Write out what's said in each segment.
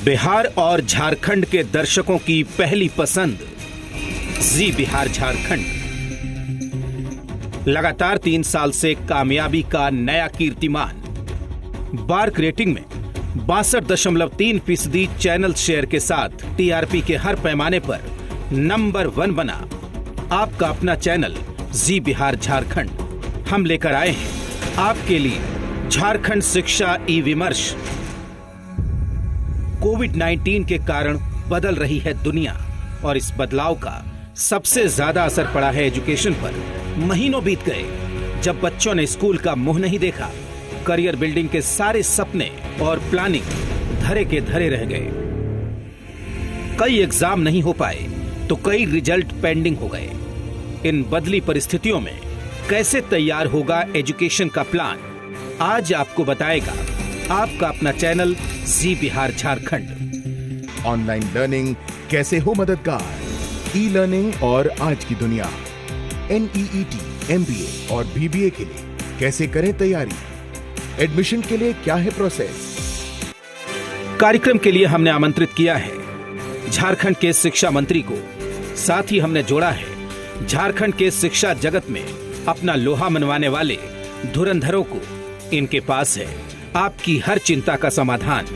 बिहार और झारखंड के दर्शकों की पहली पसंद जी बिहार झारखंड लगातार 3 साल से कामयाबी का नया कीर्तिमान। बार्क रेटिंग में 62.3% चैनल शेयर के साथ टीआरपी के हर पैमाने पर नंबर 1 बना आपका अपना चैनल जी बिहार झारखंड। हम लेकर आए हैं आपके लिए झारखंड शिक्षा ई विमर्श। कोविड-19 के कारण बदल रही है दुनिया और इस बदलाव का सबसे ज्यादा असर पड़ा है एजुकेशन पर। महीनों बीत गए जब बच्चों ने स्कूल का मुंह नहीं देखा। करियर बिल्डिंग के सारे सपने और प्लानिंग धरे के धरे रह गए। कई एग्जाम नहीं हो पाए तो कई रिजल्ट पेंडिंग हो गए। इन बदली परिस्थितियों में कैसे तैयार होगा एजुकेशन का प्लान, आज आपको बताएगा आपका अपना चैनल जी बिहार झारखंड। ऑनलाइन लर्निंग कैसे हो मददगार, ई लर्निंग और आज की दुनिया, NEET, MBA और BBA के लिए कैसे करें तैयारी, एडमिशन के लिए क्या है प्रोसेस। कार्यक्रम के लिए हमने आमंत्रित किया है झारखंड के शिक्षा मंत्री को। साथ ही हमने जोड़ा है झारखंड के शिक्षा जगत में अपना लोहा मनवाने वाले धुरंधरों को। इनके पास है आपकी हर चिंता का समाधान।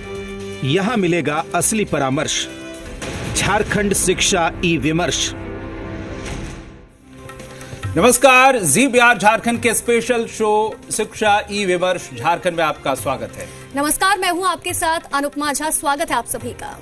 यहां मिलेगा असली परामर्श। झारखंड शिक्षा ई विमर्श। नमस्कार, जी बिहार झारखंड के स्पेशल शो शिक्षा ई विमर्श झारखंड में आपका स्वागत है। नमस्कार, मैं हूं आपके साथ अनुपमा झा। स्वागत है आप सभी का।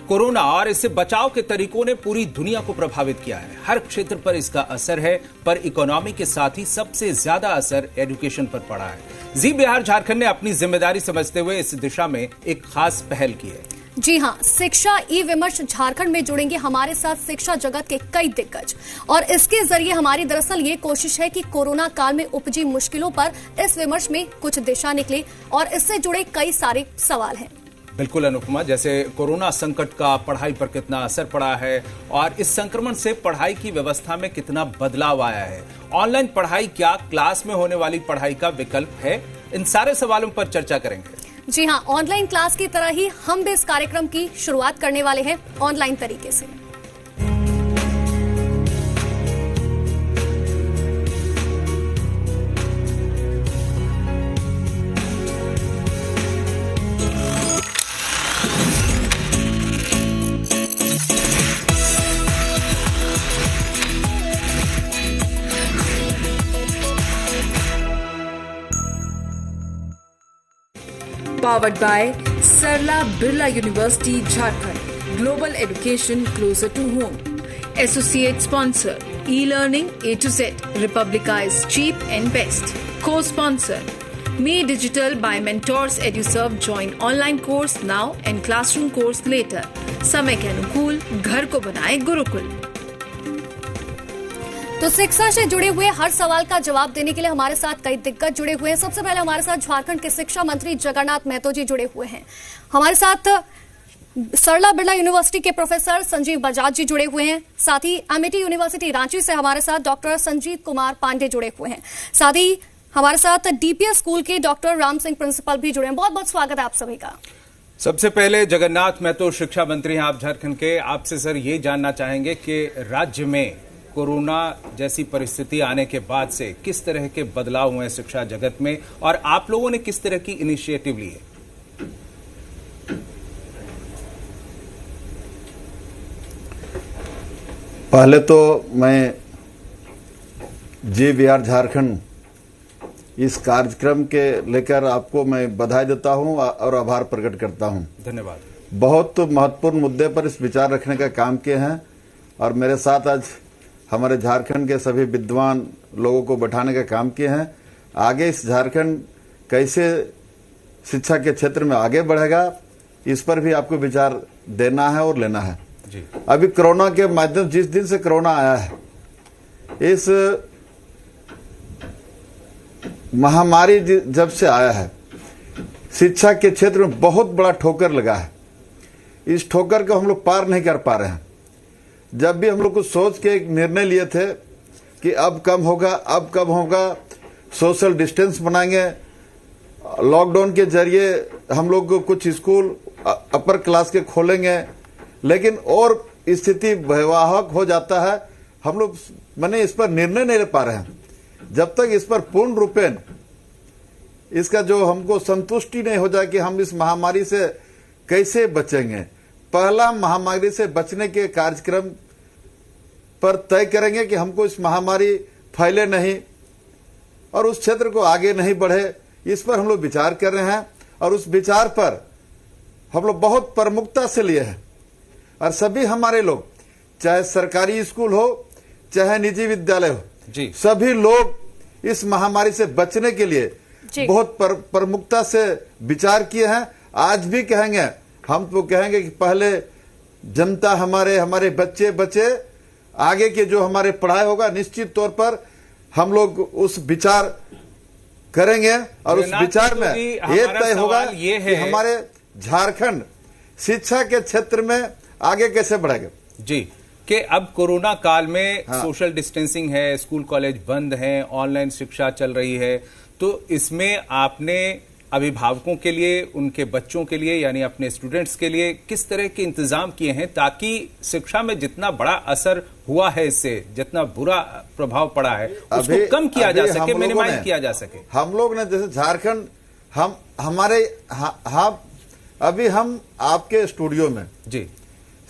कोरोना और इससे बचाव के तरीकों ने पूरी दुनिया को प्रभावित किया है। हर क्षेत्र पर इसका असर है, पर इकोनॉमी के साथ ही सबसे ज्यादा असर एजुकेशन पर पड़ा है। जी बिहार झारखंड ने अपनी जिम्मेदारी समझते हुए इस दिशा में एक खास पहल की है। जी हां, शिक्षा ई विमर्श झारखंड में जुड़ेंगे हमारे साथ शिक्षा जगत के कई दिग्गज और इसके जरिए हमारी दरअसल ये कोशिश है कि कोरोना काल में उपजी मुश्किलों पर इस विमर्श में कुछ दिशा निकले और इससे जुड़े कई सारे सवाल हैं। बिल्कुल अनुपमा, जैसे कोरोना संकट का पढ़ाई पर कितना असर पड़ा है और इस संक्रमण से पढ़ाई की व्यवस्था में कितना बदलाव आया है। ऑनलाइन पढ़ाई क्या क्लास में होने वाली पढ़ाई का विकल्प है, इन सारे सवालों पर चर्चा करेंगे। जी हां, ऑनलाइन क्लास की तरह ही हम भी इस कार्यक्रम की शुरुआत करने वाले हैं ऑनलाइन तरीके से। Powered by Sarla Birla University, Jharkhand. Global education closer to home. Associate sponsor, e-learning A to Z. Republica is cheap and best. Co-sponsor, Me Digital by Mentors EduServe. Join online course now and classroom course later. समय के अनुकूल घर को बनाए गुरुकुल। तो शिक्षा से जुड़े हुए हर सवाल का जवाब देने के लिए हमारे साथ कई दिग्गज जुड़े हुए हैं। सबसे पहले हमारे साथ झारखंड के शिक्षा मंत्री जगन्नाथ महतो जी जुड़े हुए हैं। हमारे साथ सरला बिरला यूनिवर्सिटी के प्रोफेसर संजीव बजाज जी जुड़े हुए हैं। साथ ही एमआईटी यूनिवर्सिटी रांची से हमारे साथ डॉक्टर संजीव कुमार पांडे जुड़े हुए हैं। साथ ही हमारे साथ डीपीएस स्कूल के डॉक्टर राम सिंह प्रिंसिपल भी जुड़े हैं। बहुत बहुत स्वागत है आप सभी का। सबसे पहले जगन्नाथ महतो शिक्षा मंत्री हैं आप झारखंड के। आपसे सर ये जानना चाहेंगे कि राज्य में कोरोना जैसी परिस्थिति आने के बाद से किस तरह के बदलाव हुए शिक्षा जगत में और आप लोगों ने किस तरह की इनिशिएटिव ली है। पहले तो मैं जी बिहार झारखंड इस कार्यक्रम के लेकर आपको मैं बधाई देता हूं और आभार प्रकट करता हूं। धन्यवाद। बहुत महत्वपूर्ण मुद्दे पर इस विचार रखने का काम किए हैं और मेरे साथ आज हमारे झारखंड के सभी विद्वान लोगों को बैठाने का काम किए हैं। आगे इस झारखंड कैसे शिक्षा के क्षेत्र में आगे बढ़ेगा, इस पर भी आपको विचार देना है और लेना है जी। अभी कोरोना के माध्यम, जिस दिन से कोरोना आया है, इस महामारी जब से आया है, शिक्षा के क्षेत्र में बहुत बड़ा ठोकर लगा है। इस ठोकर को हम लोग पार नहीं कर पा रहे हैं। जब भी हम लोग कुछ सोच के एक निर्णय लिए थे कि अब कम होगा, अब कब होगा, सोशल डिस्टेंस बनाएंगे, लॉकडाउन के जरिए हम लोग कुछ स्कूल अपर क्लास के खोलेंगे, लेकिन और स्थिति भयावह हो जाता है। हम लोग मैंने इस पर निर्णय नहीं ले पा रहे हैं। जब तक इस पर पूर्ण रूपेण इसका जो हमको संतुष्टि नहीं हो जाए कि हम इस महामारी से कैसे बचेंगे, पहला महामारी से बचने के कार्यक्रम पर तय करेंगे कि हमको इस महामारी फैले नहीं और उस क्षेत्र को आगे नहीं बढ़े, इस पर हम लोग विचार कर रहे हैं। और उस विचार पर हम लोग बहुत प्रमुखता से लिए हैं और सभी हमारे लोग, चाहे सरकारी स्कूल हो चाहे निजी विद्यालय हो, सभी लोग इस महामारी से बचने के लिए बहुत प्रमुखता से विचार किए हैं। आज भी कहेंगे, हम तो कहेंगे कि पहले जनता हमारे बच्चे बचे, आगे के जो हमारे पढ़ाई होगा निश्चित तौर पर हम लोग उस विचार करेंगे और उस विचार में ये तय होगा कि हमारे झारखंड शिक्षा के क्षेत्र में आगे कैसे बढ़ेगा। जी, कि अब कोरोना काल में सोशल डिस्टेंसिंग है, स्कूल कॉलेज बंद हैं, ऑनलाइन शिक्षा चल रही है, तो इसमें आपने अभिभावकों के लिए, उनके बच्चों के लिए यानी अपने स्टूडेंट्स के लिए किस तरह के इंतजाम किए हैं ताकि शिक्षा में जितना बड़ा असर हुआ है, इससे जितना बुरा प्रभाव पड़ा है उसको कम किया जा सके, मिनिमाइज किया जा सके। हम लोग ने जैसे झारखंड अभी हम आपके स्टूडियो में जी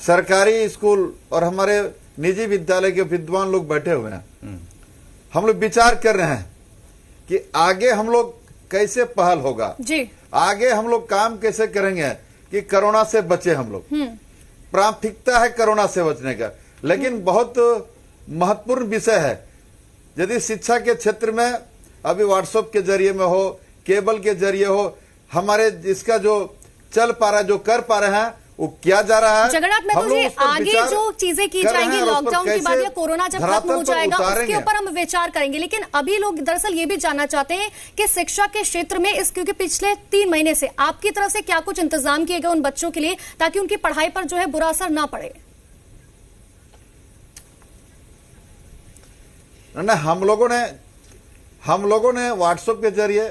सरकारी स्कूल और हमारे निजी विद्यालय के विद्वान लोग बैठे हुए हैं। हम लोग विचार कर रहे हैं कि आगे हम लोग कैसे पहल होगा जी, आगे हम लोग काम कैसे करेंगे कि कोरोना से बचे। हम लोग प्राथमिकता है कोरोना से बचने का, लेकिन बहुत महत्वपूर्ण विषय है। यदि शिक्षा के क्षेत्र में अभी व्हाट्सएप के जरिए में हो, केबल के जरिए हो, हमारे इसका जो चल पा रहा है, जो कर पा रहे हैं, वो किया जा रहा है। जगन्नाथ महतो जी, आगे जो चीजें की जाएंगी लॉकडाउन के बाद या कोरोना जब खत्म हो जाएगा उसके ऊपर हम विचार करेंगे, लेकिन अभी लोग दरअसल ये भी जानना चाहते हैं कि शिक्षा के क्षेत्र में क्योंकि पिछले 3 महीने से आपकी तरफ से क्या कुछ इंतजाम किए गए उन बच्चों के लिए ताकि उनकी पढ़ाई पर जो है बुरा असर ना पड़े। हम लोगों ने व्हाट्सएप के जरिए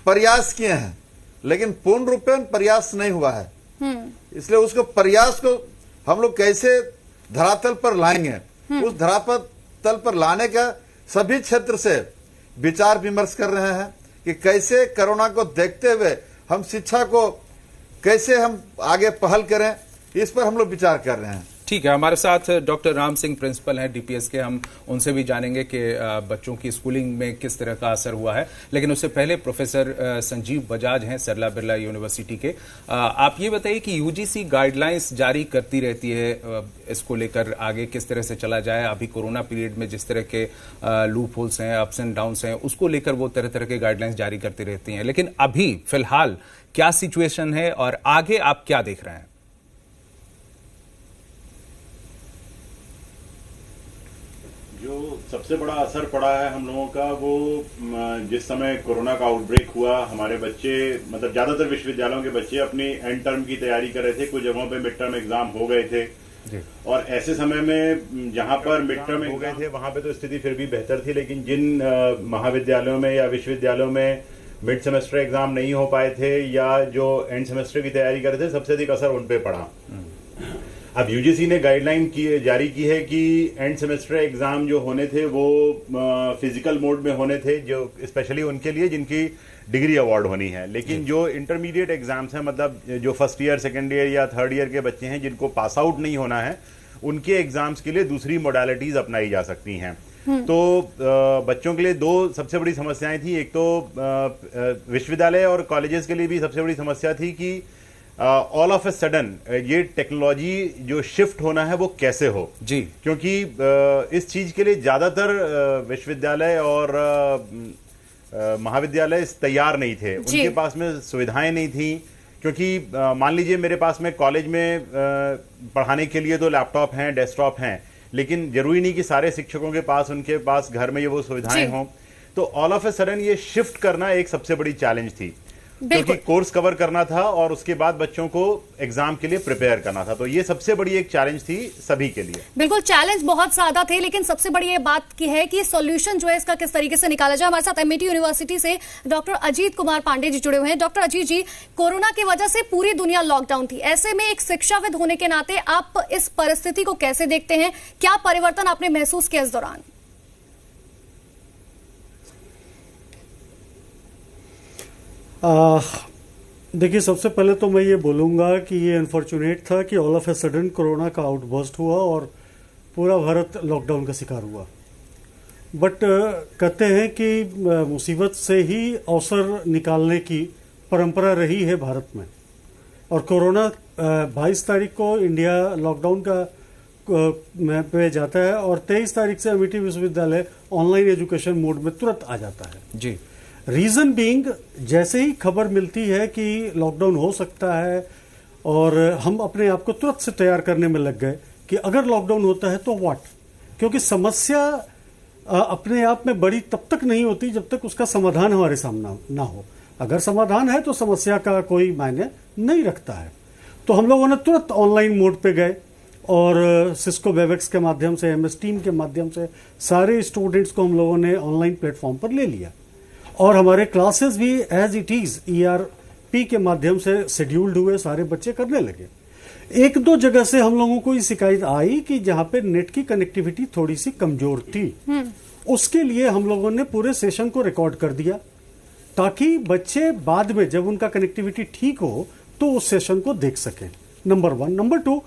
प्रयास किए हैं, लेकिन पूर्ण रूपेण प्रयास नहीं हुआ है। इसलिए उसको प्रयास को हम लोग कैसे धरातल पर लाएंगे, उस धरातल पर लाने का सभी क्षेत्र से विचार विमर्श कर रहे हैं कि कैसे कोरोना को देखते हुए हम शिक्षा को कैसे हम आगे पहल करें, इस पर हम लोग विचार कर रहे हैं। ठीक है, हमारे साथ डॉक्टर राम सिंह प्रिंसिपल हैं डीपीएस के, हम उनसे भी जानेंगे कि बच्चों की स्कूलिंग में किस तरह का असर हुआ है। लेकिन उससे पहले प्रोफेसर संजीव बजाज हैं सरला बिरला यूनिवर्सिटी के। आप ये बताइए कि यूजीसी गाइडलाइंस जारी करती रहती है, इसको लेकर आगे किस तरह से चला जाए। अभी कोरोना पीरियड में जिस तरह के लूप होल्स हैं, अप्स एंड डाउन्स हैं, उसको लेकर वो तरह तरह के गाइडलाइंस जारी करती रहती हैं, लेकिन अभी फिलहाल क्या सिचुएशन है और आगे आप क्या देख रहे हैं? जो सबसे बड़ा असर पड़ा है हम लोगों का, वो जिस समय कोरोना का आउटब्रेक हुआ, हमारे बच्चे मतलब ज्यादातर विश्वविद्यालयों के बच्चे अपनी एंड टर्म की तैयारी कर रहे थे। कुछ जगहों पे मिड टर्म एग्जाम हो गए थे और ऐसे समय में जहां पर मिड टर्म हो गए थे वहां पे तो स्थिति फिर भी बेहतर थी, लेकिन जिन महाविद्यालयों में या विश्वविद्यालयों में मिड सेमेस्टर एग्जाम नहीं हो पाए थे या जो एंड सेमेस्टर की तैयारी कर रहे थे, सबसे अधिक असर उन पे पड़ा। अब यूजीसी ने गाइडलाइन जारी की है कि एंड सेमेस्टर एग्जाम जो होने थे वो फिजिकल मोड में होने थे, जो स्पेशली उनके लिए जिनकी डिग्री अवार्ड होनी है। लेकिन जो इंटरमीडिएट एग्जाम्स हैं, मतलब जो फर्स्ट ईयर, सेकेंड ईयर या थर्ड ईयर के बच्चे हैं जिनको पास आउट नहीं होना है, उनके एग्जाम्स के लिए दूसरी मोडालिटीज अपनाई जा सकती हैं। तो बच्चों के लिए 2 सबसे बड़ी समस्याएं थी। एक तो विश्वविद्यालय और कॉलेजेस के लिए भी सबसे बड़ी समस्या थी कि ऑल ऑफ ए सडन ये टेक्नोलॉजी जो शिफ्ट होना है वो कैसे हो जी, क्योंकि इस चीज के लिए ज्यादातर विश्वविद्यालय और महाविद्यालय तैयार नहीं थे, उनके पास में सुविधाएं नहीं थी। क्योंकि मान लीजिए मेरे पास में कॉलेज में पढ़ाने के लिए तो लैपटॉप हैं, डेस्कटॉप हैं, लेकिन जरूरी नहीं कि सारे शिक्षकों के पास उनके पास घर में ये वो सुविधाएं हों। तो ऑल ऑफ ए सडन ये शिफ्ट करना एक सबसे बड़ी चैलेंज थी। क्योंकि कोर्स कवर करना था और उसके बाद बच्चों को एग्जाम के लिए प्रिपेयर करना था। तो ये सबसे बड़ी एक चैलेंज थी सभी के लिए। बिल्कुल, चैलेंज बहुत ज्यादा थे, लेकिन सबसे बड़ी ये बात की है कि सॉल्यूशन जो है इसका किस तरीके से निकाला जाए। हमारे साथ एमआईटी यूनिवर्सिटी से डॉक्टर अजीत कुमार पांडे जी जुड़े हुए हैं। डॉक्टर अजीत जी, कोरोना की वजह से पूरी दुनिया लॉकडाउन थी, ऐसे में एक शिक्षाविद होने के नाते आप इस परिस्थिति को कैसे देखते हैं? क्या परिवर्तन आपने महसूस किया इस दौरान? देखिए, सबसे पहले तो मैं ये बोलूँगा कि ये अनफॉर्चुनेट था कि all of a sudden corona का आउटबर्स्ट हुआ और पूरा भारत लॉकडाउन का शिकार हुआ। बट कहते हैं कि मुसीबत से ही अवसर निकालने की परंपरा रही है भारत में, और कोरोना 22 तारीख को इंडिया लॉकडाउन का पे जाता है और 23 तारीख से एमआईटी विश्वविद्यालय ऑनलाइन एजुकेशन मोड में तुरंत आ जाता है जी। रीजन बीइंग, जैसे ही खबर मिलती है कि लॉकडाउन हो सकता है और हम अपने आप को तुरंत से तैयार करने में लग गए कि अगर लॉकडाउन होता है तो व्हाट, क्योंकि समस्या अपने आप में बड़ी तब तक नहीं होती जब तक उसका समाधान हमारे सामने ना हो। अगर समाधान है तो समस्या का कोई मायने नहीं रखता है। तो हम लोगों ने तुरंत ऑनलाइन मोड पे गए और सिस्को वेबएक्स के माध्यम से, MS टीम के माध्यम से सारे स्टूडेंट्स को हम लोगों ने ऑनलाइन प्लेटफॉर्म पर ले लिया और हमारे क्लासेस भी एज इट इज ERP के माध्यम से शेड्यूल्ड हुए, सारे बच्चे करने लगे। एक दो जगह से हम लोगों को ये शिकायत आई कि जहां पे नेट की कनेक्टिविटी थोड़ी सी कमजोर थी, उसके लिए हम लोगों ने पूरे सेशन को रिकॉर्ड कर दिया ताकि बच्चे बाद में जब उनका कनेक्टिविटी ठीक हो तो उस सेशन को देख सकें। नंबर 1। नंबर 2,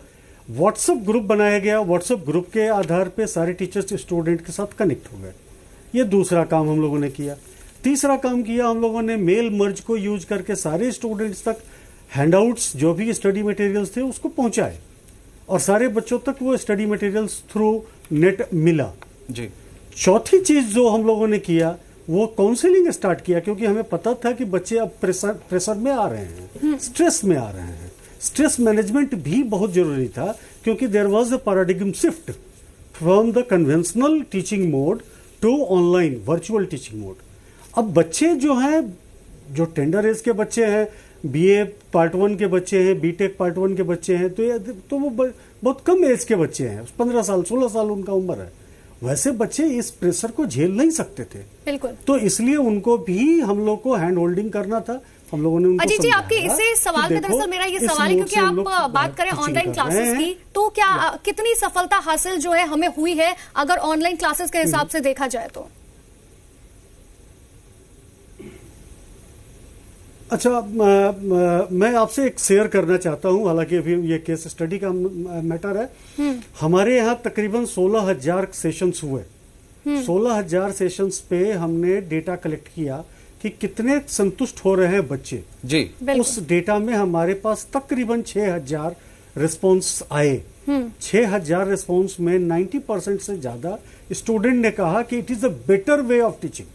व्हाट्सएप ग्रुप बनाया गया। व्हाट्सएप ग्रुप के आधार पे सारे टीचर्स स्टूडेंट के साथ कनेक्ट हो गए। ये दूसरा काम हम लोगों ने किया। तीसरा काम किया हम लोगों ने, मेल मर्ज को यूज करके सारे स्टूडेंट्स तक हैंडआउट्स जो भी स्टडी मटेरियल्स थे उसको पहुंचाए और सारे बच्चों तक वो स्टडी मटेरियल्स थ्रू नेट मिला जी। चौथी चीज जो हम लोगों ने किया वो काउंसलिंग स्टार्ट किया, क्योंकि हमें पता था कि बच्चे अब प्रेशर में आ रहे हैं, स्ट्रेस में आ रहे हैं। स्ट्रेस मैनेजमेंट भी बहुत जरूरी था क्योंकि there was a paradigm shift from the conventional teaching mode to online virtual teaching mode. अब बच्चे जो हैं, जो टेंडर एज के बच्चे हैं, BA पार्ट 1 के बच्चे हैं, BTech पार्ट 1 के बच्चे हैं, तो वो बहुत कम एज के बच्चे हैं, 15 साल 16 साल उनका उम्र है। वैसे बच्चे इस प्रेशर को झेल नहीं सकते थे, बिल्कुल। तो इसलिए उनको भी हम लोग को हैंड होल्डिंग करना था। हम लोगों ने उनको अजीत जी, आपके इसी सवाल में दरअसल मेरा ये सवाल है, क्योंकि आप बात करें ऑनलाइन क्लासेस की, तो क्या कितनी सफलता हासिल जो है हमें हुई है अगर ऑनलाइन क्लासेस के हिसाब से देखा जाए तो? अच्छा, मैं आपसे एक शेयर करना चाहता हूं, हालांकि अभी ये केस स्टडी का मैटर है। हमारे यहाँ तकरीबन 16,000 सेशंस हुए। 16,000 सेशंस पे हमने डेटा कलेक्ट किया कि कितने संतुष्ट हो रहे हैं बच्चे जी। उस डेटा में हमारे पास तकरीबन 6,000 रिस्पॉन्स आए। 6,000 रिस्पॉन्स में 90% से ज्यादा स्टूडेंट ने कहा कि it is a better way of teaching,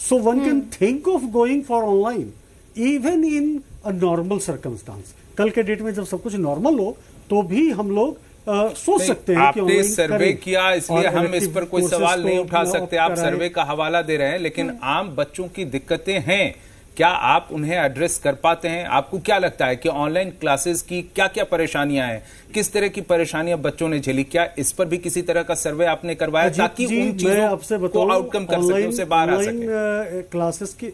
so one can think of going for online even in a normal circumstance. कल के डेट में जब सब कुछ नॉर्मल हो तो भी हम लोग सोच सकते हैं कि आपने सर्वे किया, इसलिए हम इस पर कोई सवाल नहीं उठा सकते। आप सर्वे का हवाला दे रहे हैं, लेकिन आम बच्चों की दिक्कतें हैं, क्या आप उन्हें एड्रेस कर पाते हैं? आपको क्या लगता है कि ऑनलाइन क्लासेस की क्या क्या परेशानियां हैं, किस तरह की परेशानियां बच्चों ने झेली? क्या इस पर भी किसी तरह का सर्वे आपने करवाया ताकि उन चीजों को आउटकम कर सके, उससे बाहर आ सके? क्लासेस की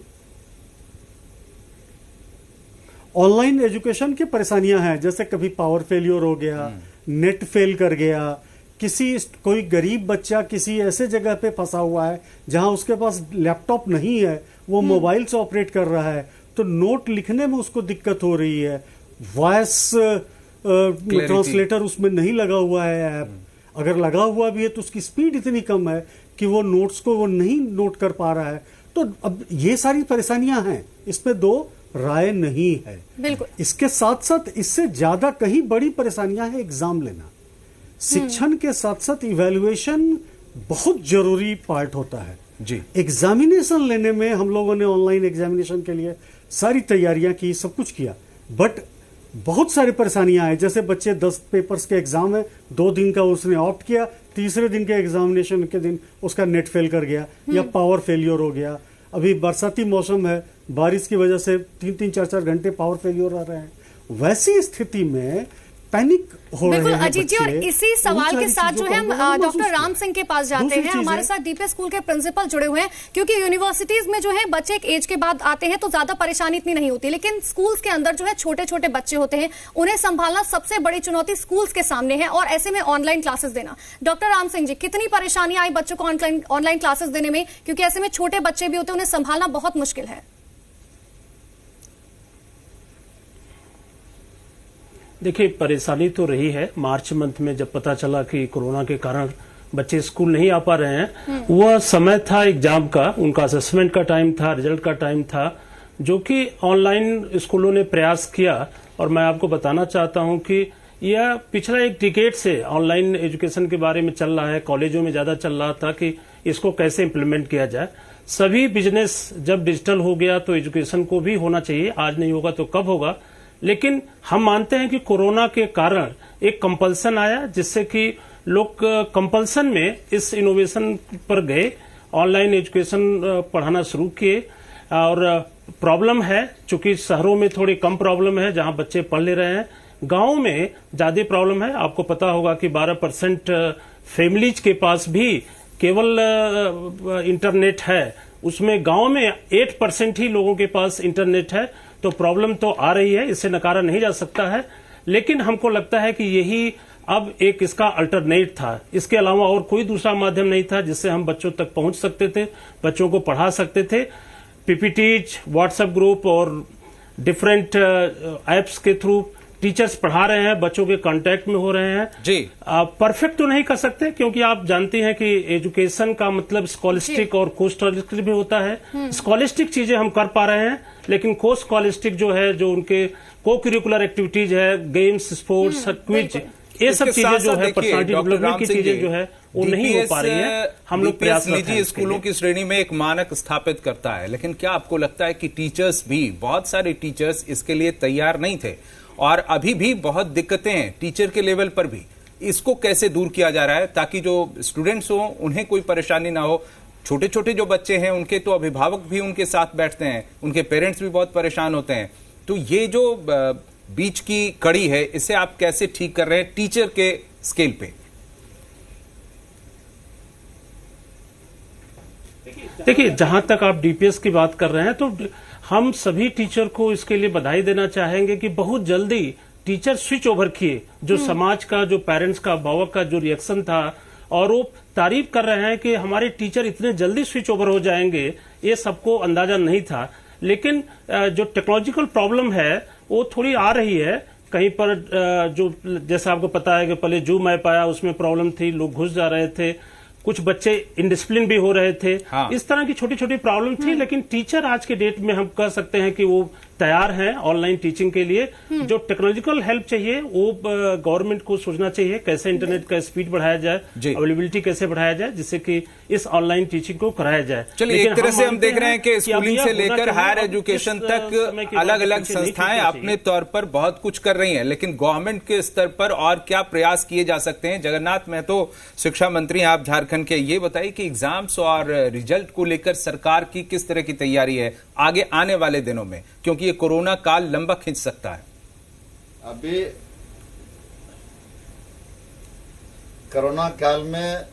ऑनलाइन एजुकेशन की परेशानियां हैं, जैसे कभी पावर फेलियर हो गया, नेट फेल कर गया, कोई गरीब बच्चा किसी ऐसे जगह पे फंसा हुआ है जहां उसके पास लैपटॉप नहीं है, वो मोबाइल से ऑपरेट कर रहा है, तो नोट लिखने में उसको दिक्कत हो रही है, वॉइस ट्रांसलेटर उसमें नहीं लगा हुआ है ऐप, अगर लगा हुआ भी है तो उसकी स्पीड इतनी कम है कि वो नोट्स को वो नहीं नोट कर पा रहा है। तो अब ये सारी परेशानियां हैं, इसमें दो राय नहीं है। बिल्कुल। इसके साथ साथ इससे ज्यादा कहीं बड़ी परेशानियां हैं एग्जाम लेना। शिक्षण के साथ साथ इवैल्यूएशन बहुत जरूरी पार्ट होता है जी। एग्जामिनेशन लेने में हम लोगों ने ऑनलाइन एग्जामिनेशन के लिए सारी तैयारियां की, सब कुछ किया, बट बहुत सारी परेशानियां हैं। जैसे बच्चे 10 पेपर्स के एग्जाम है, 2 दिन का उसने ऑप्ट किया, तीसरे दिन के एग्जामिनेशन के दिन उसका नेट फेल कर गया या पावर फेलियर हो गया। अभी बरसाती मौसम है, बारिश की वजह से 3-3, 4-4 घंटे पावर फेलियर आ रहे हैं। वैसी स्थिति में पैनिक हो रहे बिल्कुल हैं अजीत जी, और बच्चे। इसी सवाल के साथ जो है हम डॉक्टर राम सिंह के पास जाते दूसरी हैं। चीज़ हमारे है- साथ डीपीएस स्कूल के प्रिंसिपल जुड़े हुए हैं, क्योंकि यूनिवर्सिटीज में जो है बच्चे एक एज के बाद आते हैं तो ज्यादा परेशानी इतनी नहीं होती, लेकिन स्कूल्स के अंदर जो है छोटे छोटे बच्चे होते हैं, उन्हें संभालना सबसे बड़ी चुनौती स्कूल्स के सामने है, और ऐसे में ऑनलाइन क्लासेस देना। डॉक्टर राम सिंह जी, कितनी परेशानी आई बच्चों को ऑनलाइन क्लासेस देने में, क्योंकि ऐसे में छोटे बच्चे भी होते हैं, उन्हें संभालना बहुत मुश्किल है। देखिए, परेशानी तो रही है। मार्च मंथ में जब पता चला कि कोरोना के कारण बच्चे स्कूल नहीं आ पा रहे हैं, वह समय था एग्जाम का, उनका असेसमेंट का टाइम था, रिजल्ट का टाइम था, जो कि ऑनलाइन स्कूलों ने प्रयास किया। और मैं आपको बताना चाहता हूं कि यह पिछला एक डिकेड से ऑनलाइन एजुकेशन के बारे में चल रहा है। कॉलेजों में ज्यादा चल रहा था कि इसको कैसे इम्प्लीमेंट किया जाए। सभी बिजनेस जब डिजिटल हो गया तो एजुकेशन को भी होना चाहिए, आज नहीं होगा तो कब होगा। लेकिन हम मानते हैं कि कोरोना के कारण एक कंपल्सन आया, जिससे कि लोग कंपल्सन में इस इनोवेशन पर गए, ऑनलाइन एजुकेशन पढ़ाना शुरू किए। और प्रॉब्लम है, चूंकि शहरों में थोड़ी कम प्रॉब्लम है जहां बच्चे पढ़ ले रहे हैं, गांव में ज्यादा प्रॉब्लम है। आपको पता होगा कि 12% फैमिलीज के पास भी केवल इंटरनेट है, उसमें गांव में 8% ही लोगों के पास इंटरनेट है। तो प्रॉब्लम तो आ रही है, इससे नकारा नहीं जा सकता है। लेकिन हमको लगता है कि यही अब एक इसका अल्टरनेट था, इसके अलावा और कोई दूसरा माध्यम नहीं था जिससे हम बच्चों तक पहुंच सकते थे, बच्चों को पढ़ा सकते थे। पीपीटीज, व्हाट्सएप ग्रुप और डिफरेंट एप्स के थ्रू टीचर्स पढ़ा रहे हैं, बच्चों के कांटेक्ट में हो रहे हैं जी। परफेक्ट तो नहीं कर सकते, क्योंकि आप जानते हैं कि एजुकेशन का मतलब स्कॉलिस्टिक और कोस्टलिस्टिक भी होता है। स्कॉलिस्टिक चीजें हम कर पा रहे हैं, लेकिन को स्कॉलिस्टिक जो है, जो उनके को करिकुलर एक्टिविटीज है, गेम्स, स्पोर्ट्स, क्विज, ये सब चीजें जो है, पर्सनालिटी डेवलपमेंट की चीजें जो है, वो नहीं हो पा रही है। हम लोग प्रयास निजी स्कूलों की श्रेणी में एक मानक स्थापित करता है, लेकिन क्या आपको लगता है कि टीचर्स भी, बहुत सारे टीचर्स इसके लिए तैयार नहीं थे, और अभी भी बहुत दिक्कतें हैं टीचर के लेवल पर भी? इसको कैसे दूर किया जा रहा है ताकि जो स्टूडेंट्स हो उन्हें कोई परेशानी ना हो? छोटे छोटे जो बच्चे हैं उनके तो अभिभावक भी उनके साथ बैठते हैं, उनके पेरेंट्स भी बहुत परेशान होते हैं। तो ये जो बीच की कड़ी है, इसे आप कैसे ठीक कर रहे हैं टीचर के स्केल पे? देखिए, जहां तक आप डीपीएस की बात कर रहे हैं, तो हम सभी टीचर को इसके लिए बधाई देना चाहेंगे कि बहुत जल्दी टीचर स्विच ओवर किए। जो समाज का, जो पेरेंट्स का, अभिभावक का जो रिएक्शन था, और वो तारीफ कर रहे हैं कि हमारे टीचर इतने जल्दी स्विच ओवर हो जाएंगे, ये सबको अंदाजा नहीं था। लेकिन जो टेक्नोलॉजिकल प्रॉब्लम है वो थोड़ी आ रही है कहीं पर। जो जैसा आपको पता है कि पहले जूम ऐप आया, उसमें प्रॉब्लम थी, लोग घुस जा रहे थे, कुछ बच्चे इनडिसिप्लिन भी हो रहे थे। हाँ। इस तरह की छोटी छोटी प्रॉब्लम थी, लेकिन टीचर आज के डेट में हम कह सकते हैं कि वो तैयार हैं ऑनलाइन टीचिंग के लिए। जो टेक्नोलॉजिकल हेल्प चाहिए वो गवर्नमेंट को सोचना चाहिए, कैसे इंटरनेट का स्पीड बढ़ाया जाए, अवेलेबिलिटी कैसे बढ़ाया जाए, जिससे कि इस ऑनलाइन टीचिंग को कराया जाए। चलिए, एक तरह से हम देख रहे हैं कि स्कूलिंग से लेकर हायर एजुकेशन तक अलग अलग संस्थाएं अपने तौर पर बहुत कुछ कर रही हैं, लेकिन गवर्नमेंट के स्तर पर और क्या प्रयास किए जा सकते हैं? जगन्नाथ महतो, शिक्षा मंत्री आप झारखंड के, ये बताइए कि एग्जाम्स और रिजल्ट को लेकर सरकार की किस तरह की तैयारी है आगे आने वाले दिनों में, क्योंकि ये कोरोना काल लंबा खींच सकता है। अभी कोरोना काल में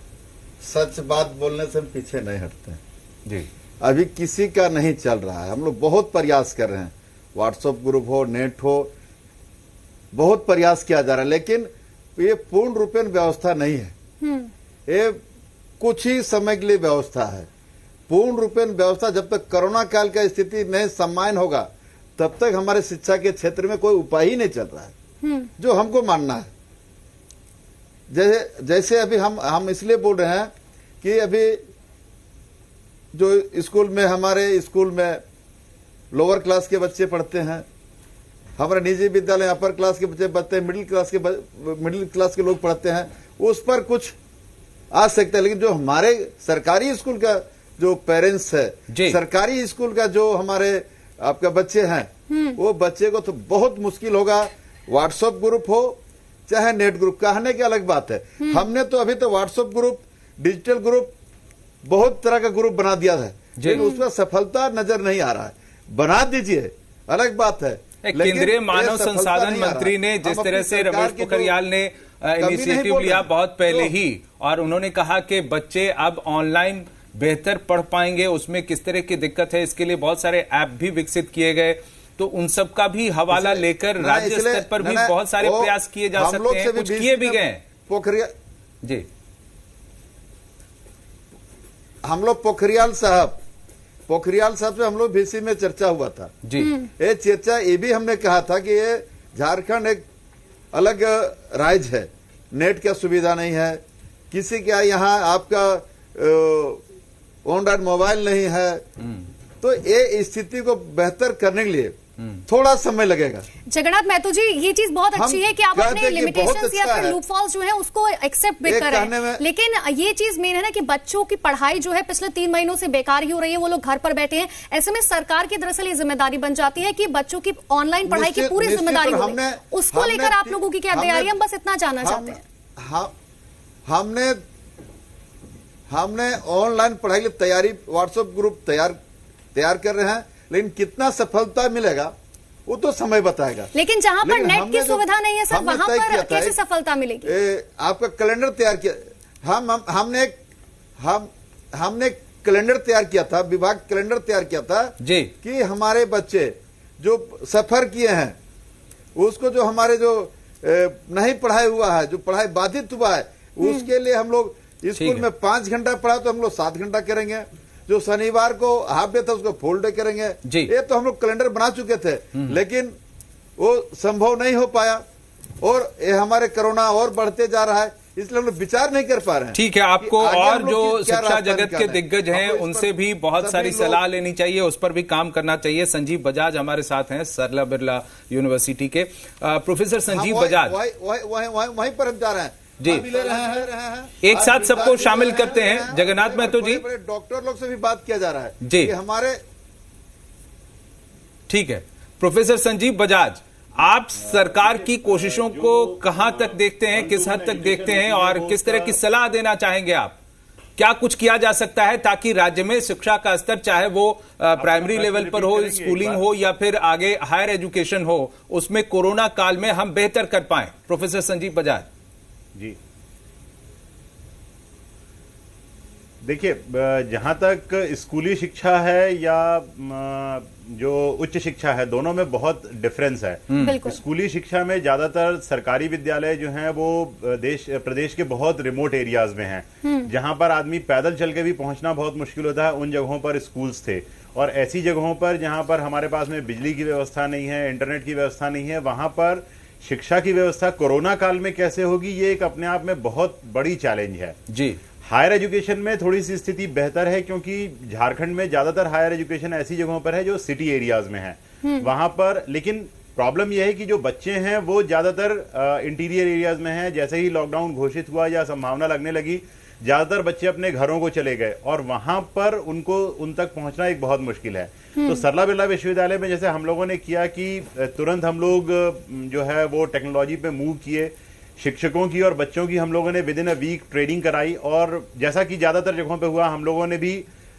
सच बात बोलने से हम पीछे नहीं हटते जी। अभी किसी का नहीं चल रहा है, हम लोग बहुत प्रयास कर रहे हैं, व्हाट्सएप ग्रुप हो, नेट हो, बहुत प्रयास किया जा रहा है, लेकिन ये पूर्ण रूपेण व्यवस्था नहीं है। ये कुछ ही समय के लिए व्यवस्था है। पूर्ण रूपेण व्यवस्था जब तक कोरोना काल का स्थिति नहीं सम्मान होगा, तब तक हमारे शिक्षा के क्षेत्र में कोई उपाय ही नहीं चल रहा है, जो हमको मानना है। जैसे अभी हम इसलिए बोल रहे हैं कि अभी जो स्कूल में, हमारे स्कूल में लोअर क्लास के बच्चे पढ़ते हैं, हमारे निजी विद्यालय अपर क्लास के बच्चे पढ़ते हैं, मिडिल क्लास के लोग पढ़ते हैं, उस पर कुछ आ सकता है। लेकिन जो हमारे सरकारी स्कूल का जो पेरेंट्स है, सरकारी स्कूल का जो हमारे आपका बच्चे हैं, वो बच्चे को तो बहुत मुश्किल होगा। व्हाट्सएप ग्रुप हो चाहे नेट ग्रुप, कहने की अलग बात है। हमने तो अभी तो व्हाट्सएप ग्रुप, डिजिटल ग्रुप, बहुत तरह का ग्रुप बना दिया है, लेकिन उसमें सफलता नजर नहीं आ रहा है। बना दीजिए, अलग बात है। केंद्रीय मानव संसाधन मंत्री ने जिस तरह से रमेश पोखरियाल ने इनिशिएटिव लिया बहुत पहले ही, और उन्होंने कहा कि बच्चे अब ऑनलाइन बेहतर पढ़ पाएंगे, उसमें किस तरह की दिक्कत है, इसके लिए बहुत सारे ऐप भी विकसित किए गए, तो उन सब का भी हवाला लेकर राज्य स्तर पर भी बहुत सारे प्रयास किए जा सकते हैं, कुछ किए भी गए। पोखरियाल जी, हम लोग पोखरियाल साहब से हम लोग बीसी में चर्चा हुआ था जी। ये चर्चा ये भी हमने कहा था कि ये झारखंड एक अलग राज्य है, नेट की सुविधा नहीं है, किसी का यहाँ आपका एंड्रॉइड मोबाइल नहीं है, तो ये स्थिति को बेहतर करने के लिए थोड़ा समय लगेगा। जगन्नाथ महतो जी, ये चीज बहुत अच्छी है कि आप अपने लिमिटेशंस या फिर लूपफॉल्स जो है उसको एक्सेप्ट भी कर रहे हैं, लेकिन ये चीज मेन है ना कि बच्चों की पढ़ाई जो है पिछले 3 महीनों से बेकार ही हो रही है, वो लोग घर पर बैठे हैं। ऐसे में सरकार की दरअसल ये जिम्मेदारी बन जाती है कि बच्चों की ऑनलाइन पढ़ाई की पूरी जिम्मेदारी हो, उसको लेकर आप लोगों की क्या तैयारी, हम बस इतना जानना चाहते हैं। हमने ऑनलाइन पढ़ाई की तैयारी व्हाट्सएप ग्रुप तैयार कर रहे हैं, लेकिन कितना सफलता मिलेगा वो तो समय बताएगा। लेकिन जहां पर नेट की सुविधा नहीं है सर, वहां पर कैसे सफलता मिलेगी? आपका कैलेंडर तैयार किया, हमने कैलेंडर तैयार किया था, विभाग कैलेंडर तैयार किया था जी, कि हमारे बच्चे जो सफर किए हैं, उसको जो हमारे जो नहीं पढ़ाई हुआ है, जो पढ़ाई बाधित हुआ है, उसके लिए हम लोग स्कूल में 5 घंटा पढ़ा तो हम लोग 7 घंटा करेंगे, जो शनिवार को हाफ डे था उसको फुल डे करेंगे। ये तो हम लोग कैलेंडर बना चुके थे, लेकिन वो संभव नहीं हो पाया, और ये हमारे कोरोना और बढ़ते जा रहा है, इसलिए हम लोग विचार नहीं कर पा रहे हैं। ठीक है, आपको और जो शिक्षा जगत के दिग्गज हैं उनसे भी बहुत सारी सलाह लेनी चाहिए, उस पर भी काम करना चाहिए। संजीव बजाज हमारे साथ हैं, सरला बिरला यूनिवर्सिटी के प्रोफेसर संजीव बजाज। वहीं पर हम जा रहे हैं जी, ले रहे हैं। एक साथ सबको शामिल करते हैं। जगन्नाथ महतो जी, डॉक्टर लोग से भी बात किया जा रहा है जी, कि हमारे, ठीक है। प्रोफेसर संजीव बजाज, आप सरकार की कोशिशों को कहां तक देखते हैं, किस हद तक देखते हैं, और किस तरह की सलाह देना चाहेंगे आप? क्या कुछ किया जा सकता है ताकि राज्य में शिक्षा का स्तर, चाहे वो प्राइमरी लेवल पर हो, स्कूलिंग हो या फिर आगे हायर एजुकेशन हो, उसमें कोरोना काल में हम बेहतर कर पाएं? प्रोफेसर संजीव बजाज जी, देखिए, जहां तक स्कूली शिक्षा है या जो उच्च शिक्षा है, दोनों में बहुत डिफरेंस है। स्कूली शिक्षा में ज्यादातर सरकारी विद्यालय जो हैं वो प्रदेश के बहुत रिमोट एरियाज में हैं, जहां पर आदमी पैदल चल के भी पहुंचना बहुत मुश्किल होता है। उन जगहों पर स्कूल्स थे, और ऐसी जगहों पर जहां पर हमारे पास में बिजली की व्यवस्था नहीं है, इंटरनेट की व्यवस्था नहीं है, वहां पर शिक्षा की व्यवस्था कोरोना काल में कैसे होगी, ये एक अपने आप में बहुत बड़ी चैलेंज है जी। हायर एजुकेशन में थोड़ी सी स्थिति बेहतर है, क्योंकि झारखंड में ज्यादातर हायर एजुकेशन ऐसी जगहों पर है जो सिटी एरियाज में है वहां पर। लेकिन प्रॉब्लम यह है कि जो बच्चे हैं वो ज्यादातर इंटीरियर एरियाज में हैं। जैसे ही लॉकडाउन घोषित हुआ या संभावना लगने लगी, ज्यादातर बच्चे अपने घरों को चले गए, और वहां पर उन तक पहुंचना एक बहुत मुश्किल है। तो सरला बिरला विश्वविद्यालय में जैसे हम लोगों ने किया कि तुरंत हम लोग जो है वो टेक्नोलॉजी पे मूव किए, शिक्षकों की और बच्चों की हम लोगों ने within a week training कराई, और जैसा कि ज्यादातर जगहों पे हुआ, हम लोगों ने भी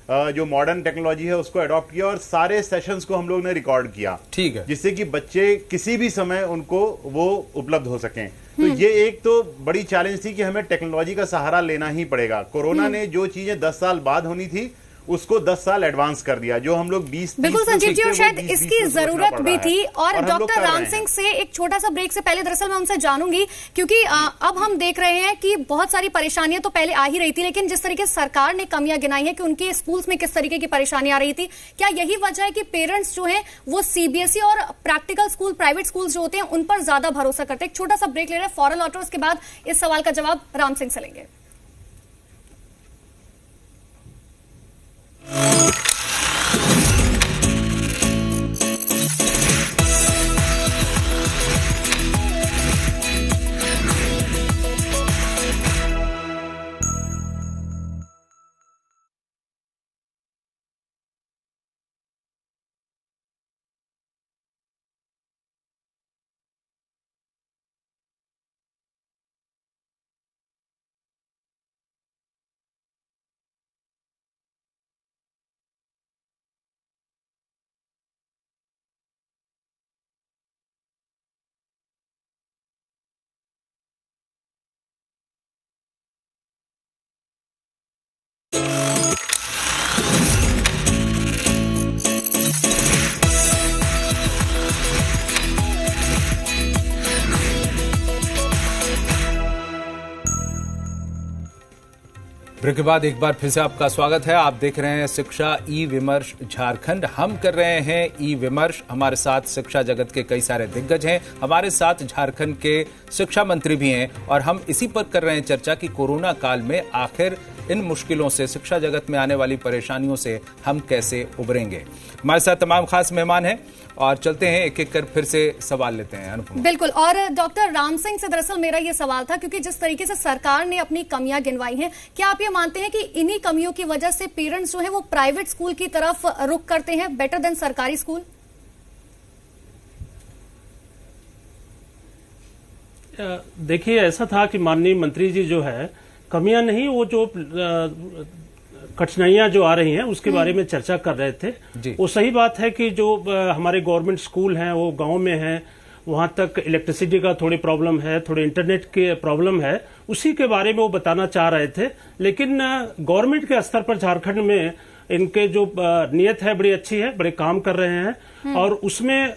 जो मॉडर्न टेक्नोलॉजी है उसको अडॉप्ट किया, और सारे सेशंस को हम लोग ने रिकॉर्ड किया, ठीक है, जिससे कि बच्चे किसी भी समय उनको वो उपलब्ध हो सकें। तो ये एक तो बड़ी चैलेंज थी कि हमें टेक्नोलॉजी का सहारा लेना ही पड़ेगा। कोरोना ने जो चीजें 10 साल बाद होनी थी उसको 10 साल एडवांस कर दिया, जो हम लोग 20 बिल्कुल संजीव जी, और शायद इसकी जरूरत भी थी। और डॉक्टर राम सिंह से एक छोटा सा ब्रेक से पहले दरअसल मैं उनसे जानूंगी, क्योंकि अब हम देख रहे हैं कि बहुत सारी परेशानियां तो पहले आ ही रही थी, लेकिन जिस तरीके से सरकार ने कमियां गिनाई है कि उनके स्कूल्स में किस तरीके की परेशानी आ रही थी, क्या यही वजह है कि पेरेंट्स जो है वो सीबीएसई और प्रैक्टिकल स्कूल, प्राइवेट स्कूल जो होते हैं उन पर ज्यादा भरोसा करते हैं? एक छोटा सा ब्रेक ले रहे हैं, फौरन लौटो, उसके बाद इस सवाल का जवाब राम सिंह से लेंगे। ब्रेक के बाद एक बार फिर से आपका स्वागत है। आप देख रहे हैं शिक्षा ई विमर्श झारखंड। हम कर रहे हैं ई विमर्श। हमारे साथ शिक्षा जगत के कई सारे दिग्गज हैं, हमारे साथ झारखंड के शिक्षा मंत्री भी हैं और हम इसी पर कर रहे हैं चर्चा कि कोरोना काल में आखिर इन मुश्किलों से, शिक्षा जगत में आने वाली परेशानियों से हम कैसे उबरेंगे। हमारे साथ तमाम खास मेहमान हैं और चलते हैं एक एक कर फिर से सवाल लेते हैं। अनुपम। बिल्कुल। और डॉक्टर राम सिंह से दरअसल मेरा ये सवाल था, क्योंकि जिस तरीके से सरकार ने अपनी कमियां गिनवाई हैं, क्या आप ये मानते हैं कि इन्हीं कमियों की वजह से पेरेंट्स जो हैं वो प्राइवेट स्कूल की तरफ रुख करते हैं बेटर देन सरकारी स्कूल? देखिए, ऐसा था कि माननीय मंत्री जी जो है, कमियां नहीं, वो जो कठिनाइयां जो आ रही हैं उसके बारे में चर्चा कर रहे थे। वो सही बात है कि जो हमारे गवर्नमेंट स्कूल हैं वो गांव में हैं, वहां तक इलेक्ट्रिसिटी का थोड़ी प्रॉब्लम है, थोड़े इंटरनेट के प्रॉब्लम है, उसी के बारे में वो बताना चाह रहे थे। लेकिन गवर्नमेंट के स्तर पर झारखंड में इनके जो नियत है बड़ी अच्छी है, बड़े काम कर रहे हैं और उसमें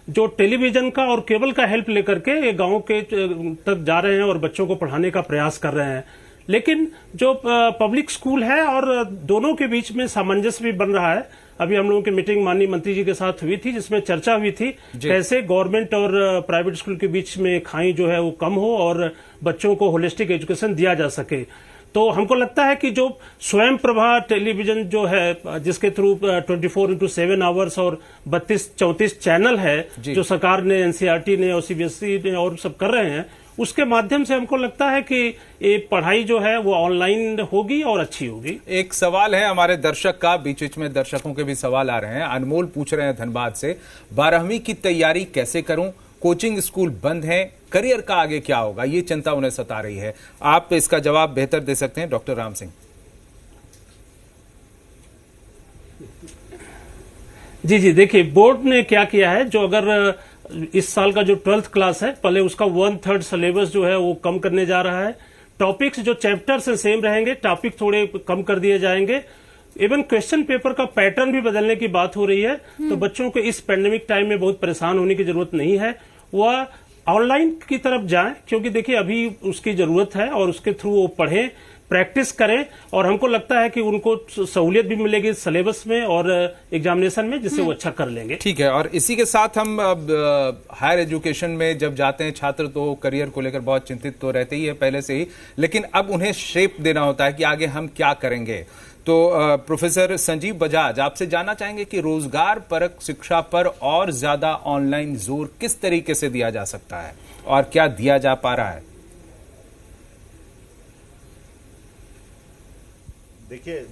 जो टेलीविजन का और केबल का हेल्प लेकर के गांव के तक जा रहे हैं और बच्चों को पढ़ाने का प्रयास कर रहे हैं। लेकिन जो पब्लिक स्कूल है और दोनों के बीच में सामंजस्य भी बन रहा है। अभी हम लोगों की मीटिंग माननीय मंत्री जी के साथ हुई थी, जिसमें चर्चा हुई थी कैसे गवर्नमेंट और प्राइवेट स्कूल के बीच में खाई जो है वो कम हो और बच्चों को होलिस्टिक एजुकेशन दिया जा सके। तो हमको लगता है कि जो स्वयं प्रभा टेलीविजन जो है, जिसके थ्रू 24/7 आवर्स और 32-34 चैनल है जो सरकार ने, एनसीईआरटी ने और सीबीएसई ने और सब कर रहे हैं, उसके माध्यम से हमको लगता है कि ये पढ़ाई जो है वो ऑनलाइन होगी और अच्छी होगी। एक सवाल है हमारे दर्शक का, बीच बीच में दर्शकों के भी सवाल आ रहे हैं। अनमोल पूछ रहे हैं धनबाद से, 12वीं की तैयारी कैसे करूं, कोचिंग स्कूल बंद हैं, करियर का आगे क्या होगा, ये चिंता उन्हें सता रही है। आप इसका जवाब बेहतर दे सकते हैं डॉक्टर राम सिंह। जी, देखिए, बोर्ड ने क्या किया है, जो अगर इस साल का जो 12th क्लास है, पहले उसका 1/3 सिलेबस जो है वो कम करने जा रहा है। टॉपिक्स जो चैप्टर्स हैं सेम रहेंगे, टॉपिक थोड़े कम कर दिए जाएंगे। इवन क्वेश्चन पेपर का पैटर्न भी बदलने की बात हो रही है। तो बच्चों को इस पैंडेमिक टाइम में बहुत परेशान होने की जरूरत नहीं है, वह ऑनलाइन की तरफ जाएं, क्योंकि देखिए अभी उसकी जरूरत है और उसके थ्रू वो पढ़ें, प्रैक्टिस करें और हमको लगता है कि उनको सहूलियत भी मिलेगी सिलेबस में और एग्जामिनेशन में, जिससे वो अच्छा कर लेंगे। ठीक है। और इसी के साथ हम हायर एजुकेशन में जब जाते हैं छात्र, तो करियर को लेकर बहुत चिंतित तो रहते ही है पहले से ही, लेकिन अब उन्हें शेप देना होता है कि आगे हम क्या करेंगे। तो प्रोफेसर संजीव बजाज, आपसे जानना चाहेंगे कि रोजगार परक शिक्षा पर और ज्यादा ऑनलाइन जोर किस तरीके से दिया जा सकता है और क्या दिया जा पा रहा है? देखिए,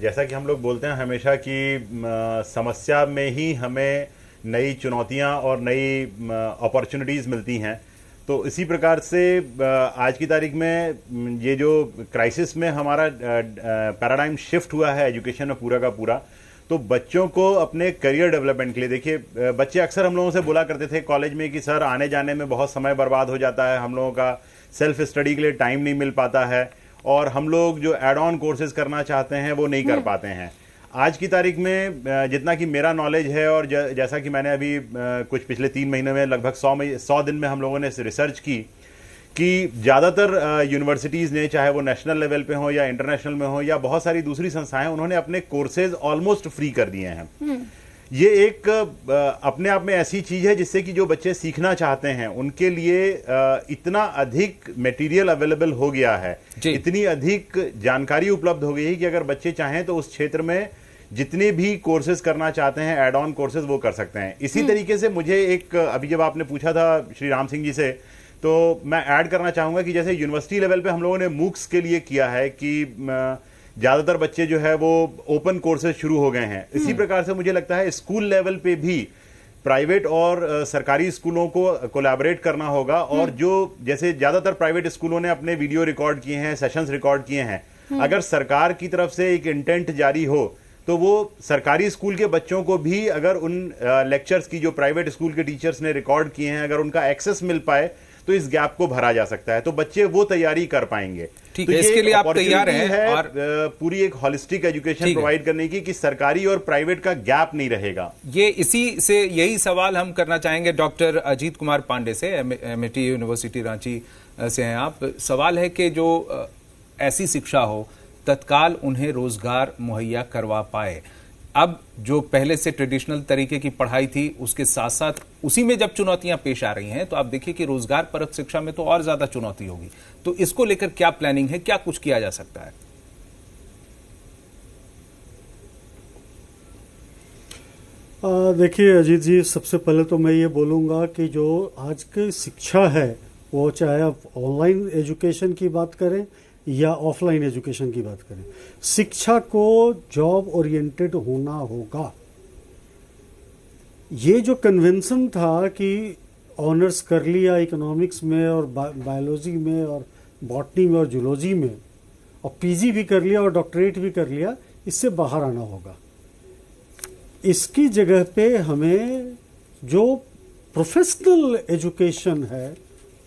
जैसा कि हम लोग बोलते हैं हमेशा कि समस्या में ही हमें नई चुनौतियां और नई अपॉर्चुनिटीज मिलती हैं। तो इसी प्रकार से आज की तारीख में ये जो क्राइसिस में हमारा पैराडाइम शिफ्ट हुआ है एजुकेशन में पूरा का पूरा, तो बच्चों को अपने करियर डेवलपमेंट के लिए, देखिए बच्चे अक्सर हम लोगों से बोला करते थे कॉलेज में कि सर आने जाने में बहुत समय बर्बाद हो जाता है, हम लोगों का सेल्फ स्टडी के लिए टाइम नहीं मिल पाता है और हम लोग जो एड ऑन कोर्सेज करना चाहते हैं वो नहीं कर पाते हैं। आज की तारीख में जितना कि मेरा नॉलेज है और जैसा कि मैंने अभी कुछ पिछले 3 महीने में लगभग 100 दिन में हम लोगों ने रिसर्च की कि ज़्यादातर यूनिवर्सिटीज़ ने, चाहे वो नेशनल लेवल पे हो या इंटरनेशनल में हो या बहुत सारी दूसरी संस्थाएं, उन्होंने अपने कोर्सेज ऑलमोस्ट फ्री कर दिए हैं। ये एक अपने आप में ऐसी चीज है जिससे कि जो बच्चे सीखना चाहते हैं उनके लिए इतना अधिक मटेरियल अवेलेबल हो गया है, इतनी अधिक जानकारी उपलब्ध हो गई है कि अगर बच्चे चाहें तो उस क्षेत्र में जितने भी कोर्सेज करना चाहते हैं, एड ऑन कोर्सेज, वो कर सकते हैं। इसी तरीके से मुझे एक, अभी जब आपने पूछा था श्री राम सिंह जी से, तो मैं ऐड करना चाहूंगा कि जैसे यूनिवर्सिटी लेवल पे हम लोगों ने मूक्स के लिए किया है कि ज्यादातर बच्चे जो है वो ओपन कोर्सेज शुरू हो गए हैं। इसी प्रकार से मुझे लगता है स्कूल लेवल पे भी प्राइवेट और सरकारी स्कूलों को कोलैबोरेट करना होगा और जो जैसे ज्यादातर प्राइवेट स्कूलों ने अपने वीडियो रिकॉर्ड किए हैं, सेशंस रिकॉर्ड किए हैं, अगर सरकार की तरफ से एक इंटेंट जारी हो तो वो सरकारी स्कूल के बच्चों को भी अगर उन लेक्चर्स की जो प्राइवेट स्कूल के टीचर्स ने रिकॉर्ड किए हैं, अगर उनका एक्सेस मिल पाए तो इस गैप को भरा जा सकता है, तो बच्चे वो तैयारी कर पाएंगे। ठीक है, इसके लिए आप तैयार हैं और पूरी एक होलिस्टिक एजुकेशन प्रोवाइड करने की कि सरकारी और प्राइवेट का गैप नहीं रहेगा। ये इसी से यही सवाल हम करना चाहेंगे डॉक्टर अजीत कुमार पांडे से, एमआईटी यूनिवर्सिटी रांची से हैं आप। सवाल है कि जो ऐसी शिक्षा हो तत्काल उन्हें रोजगार मुहैया करवा पाए। अब जो पहले से ट्रेडिशनल तरीके की पढ़ाई थी उसके साथ साथ उसी में जब चुनौतियां पेश आ रही हैं तो आप देखिए कि रोजगार परक शिक्षा में तो और ज्यादा चुनौती होगी। तो इसको लेकर क्या प्लानिंग है, क्या कुछ किया जा सकता है? देखिए अजीत जी, सबसे पहले तो मैं ये बोलूँगा कि जो आज की शिक्षा है वो चाहे आप ऑनलाइन एजुकेशन की बात करें या ऑफलाइन एजुकेशन की बात करें, शिक्षा को जॉब ओरिएंटेड होना होगा। ये जो कन्वेंशन था कि ऑनर्स कर लिया इकोनॉमिक्स में और बायोलॉजी में और बॉटनी में और जूलॉजी में और पीजी भी कर लिया और डॉक्टरेट भी कर लिया, इससे बाहर आना होगा। इसकी जगह पे हमें जो प्रोफेशनल एजुकेशन है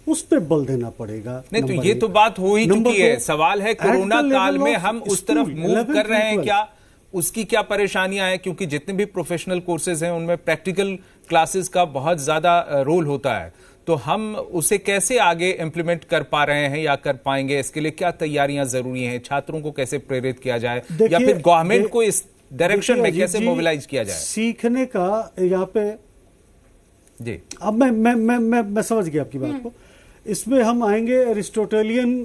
उस पे बल देना पड़ेगा। नहीं तो ये तो बात हो ही चुकी है। सवाल है कोरोना काल में हम उस तरफ मूव कर रहे हैं क्या, उसकी क्या परेशानियां हैं? क्योंकि जितने भी प्रोफेशनल कोर्सेज हैं उनमें प्रैक्टिकल क्लासेस का बहुत ज्यादा रोल होता है, तो हम उसे कैसे आगे इंप्लीमेंट कर पा रहे हैं या कर पाएंगे? इसके लिए क्या तैयारियां जरूरी हैं? छात्रों को कैसे प्रेरित किया जाए या फिर गवर्नमेंट को इस डायरेक्शन में कैसे मोबिलाइज किया जाए? सीखने का यहाँ पे जी, अब मैं समझ गया आपकी बात को। इसमें हम आएंगे एरिस्टोटेलियन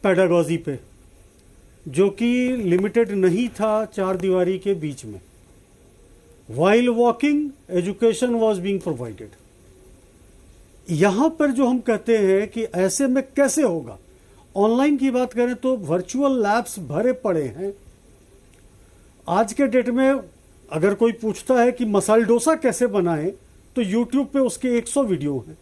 पेडागॉजी पे, जो कि लिमिटेड नहीं था चार दीवारी के बीच में। While walking education was being provided. यहां पर जो हम कहते हैं कि ऐसे में कैसे होगा, ऑनलाइन की बात करें तो वर्चुअल लैब्स भरे पड़े हैं। आज के डेट में अगर कोई पूछता है कि मसाला डोसा कैसे बनाएं, तो यूट्यूब पे उसके 100 वीडियो हैं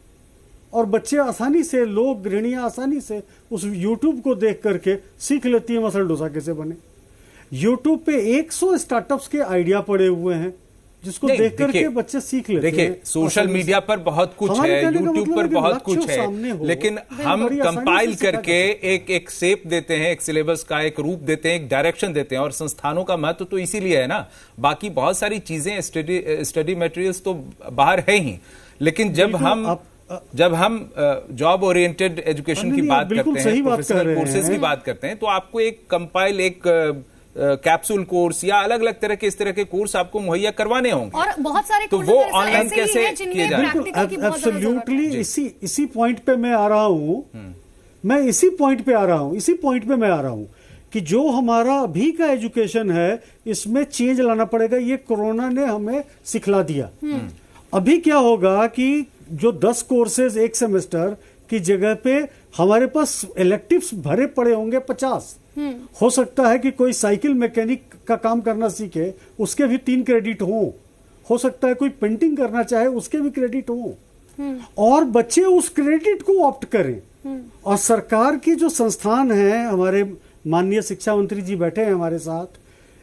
और बच्चे आसानी से, लोग, गृहिणियां आसानी से उस यूट्यूब को देख करके सीख लेती है मसाला डोसा कैसे बने। यूट्यूब पे 100 स्टार्टअप्स के आइडिया पड़े हुए हैं जिसको देख करके बच्चे सीख लेते हैं। देखिए, सोशल मीडिया पर बहुत कुछ है, यूट्यूब पर बहुत कुछ है, लेकिन हम कंपाइल करके एक शेप देते हैं, एक सिलेबस का एक रूप देते हैं, एक डायरेक्शन देते हैं। और संस्थानों का महत्व तो इसीलिए है ना, बाकी बहुत सारी चीजें स्टडी मटेरियल्स तो बाहर है ही, लेकिन जब हम जॉब ओरिएंटेड एजुकेशन की बात करते हैं, प्रोफेशनल कोर्सेज की बात करते हैं, तो आपको एक कंपाइल, एक कैप्सूल कोर्स या अलग अलग तरह के इस तरह के कोर्स आपको मुहैया करवाने होंगे। और बहुत सारे तो वो ऑनलाइन कैसे किए जाए? एब्सोल्युटली इसी पॉइंट पे मैं आ रहा हूं। इसी पॉइंट पे आ रहा हूं कि जो हमारा अभी का एजुकेशन है इसमें चेंज लाना पड़ेगा। ये कोरोना ने हमें सिखला दिया। अभी क्या होगा कि जो 10 कोर्सेज एक सेमेस्टर की जगह पे हमारे पास इलेक्टिव्स भरे पड़े होंगे 50। हो सकता है कि कोई साइकिल मैकेनिक का काम करना सीखे, उसके भी 3 क्रेडिट हो सकता है कोई पेंटिंग करना चाहे, उसके भी क्रेडिट हो और बच्चे उस क्रेडिट को ऑप्ट करें। और सरकार की जो संस्थान है, हमारे माननीय शिक्षा मंत्री जी बैठे हैं हमारे साथ,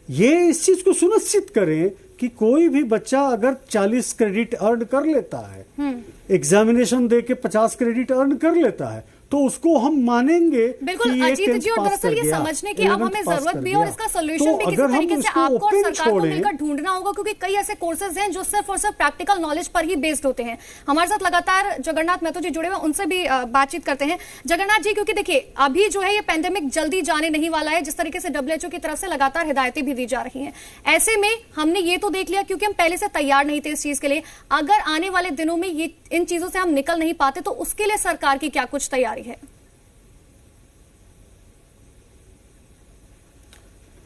ये इस चीज को सुनिश्चित करें कि कोई भी बच्चा अगर 40 क्रेडिट अर्न कर लेता है, एग्जामिनेशन दे के 50 क्रेडिट अर्न कर लेता है, तो उसको हम मानेंगे। बिल्कुल अजीत जी, और दरअसल ये समझने की अब हमें जरूरत भी है और इसका सोल्यूशन भी किसी तरीके से आपको और सरकार को मिलकर ढूंढना होगा, क्योंकि कई ऐसे कोर्सेज हैं जो सिर्फ और सिर्फ प्रैक्टिकल नॉलेज पर ही बेस्ड होते हैं। हमारे साथ लगातार जगन्नाथ महतो जी जुड़े हुए, उनसे भी बातचीत करते हैं। जगन्नाथ जी, क्योंकि देखिए अभी जो है ये पेंडेमिक जल्दी जाने नहीं वाला है, जिस तरीके से WHO की तरफ से लगातार हिदायतें भी दी जा रही हैं, ऐसे में हमने ये तो देख लिया, क्योंकि हम पहले से तैयार नहीं थे इस चीज के लिए, अगर आने वाले दिनों में ये इन चीजों से हम निकल नहीं पाते तो उसके लिए सरकार की क्या कुछ तैयारी है?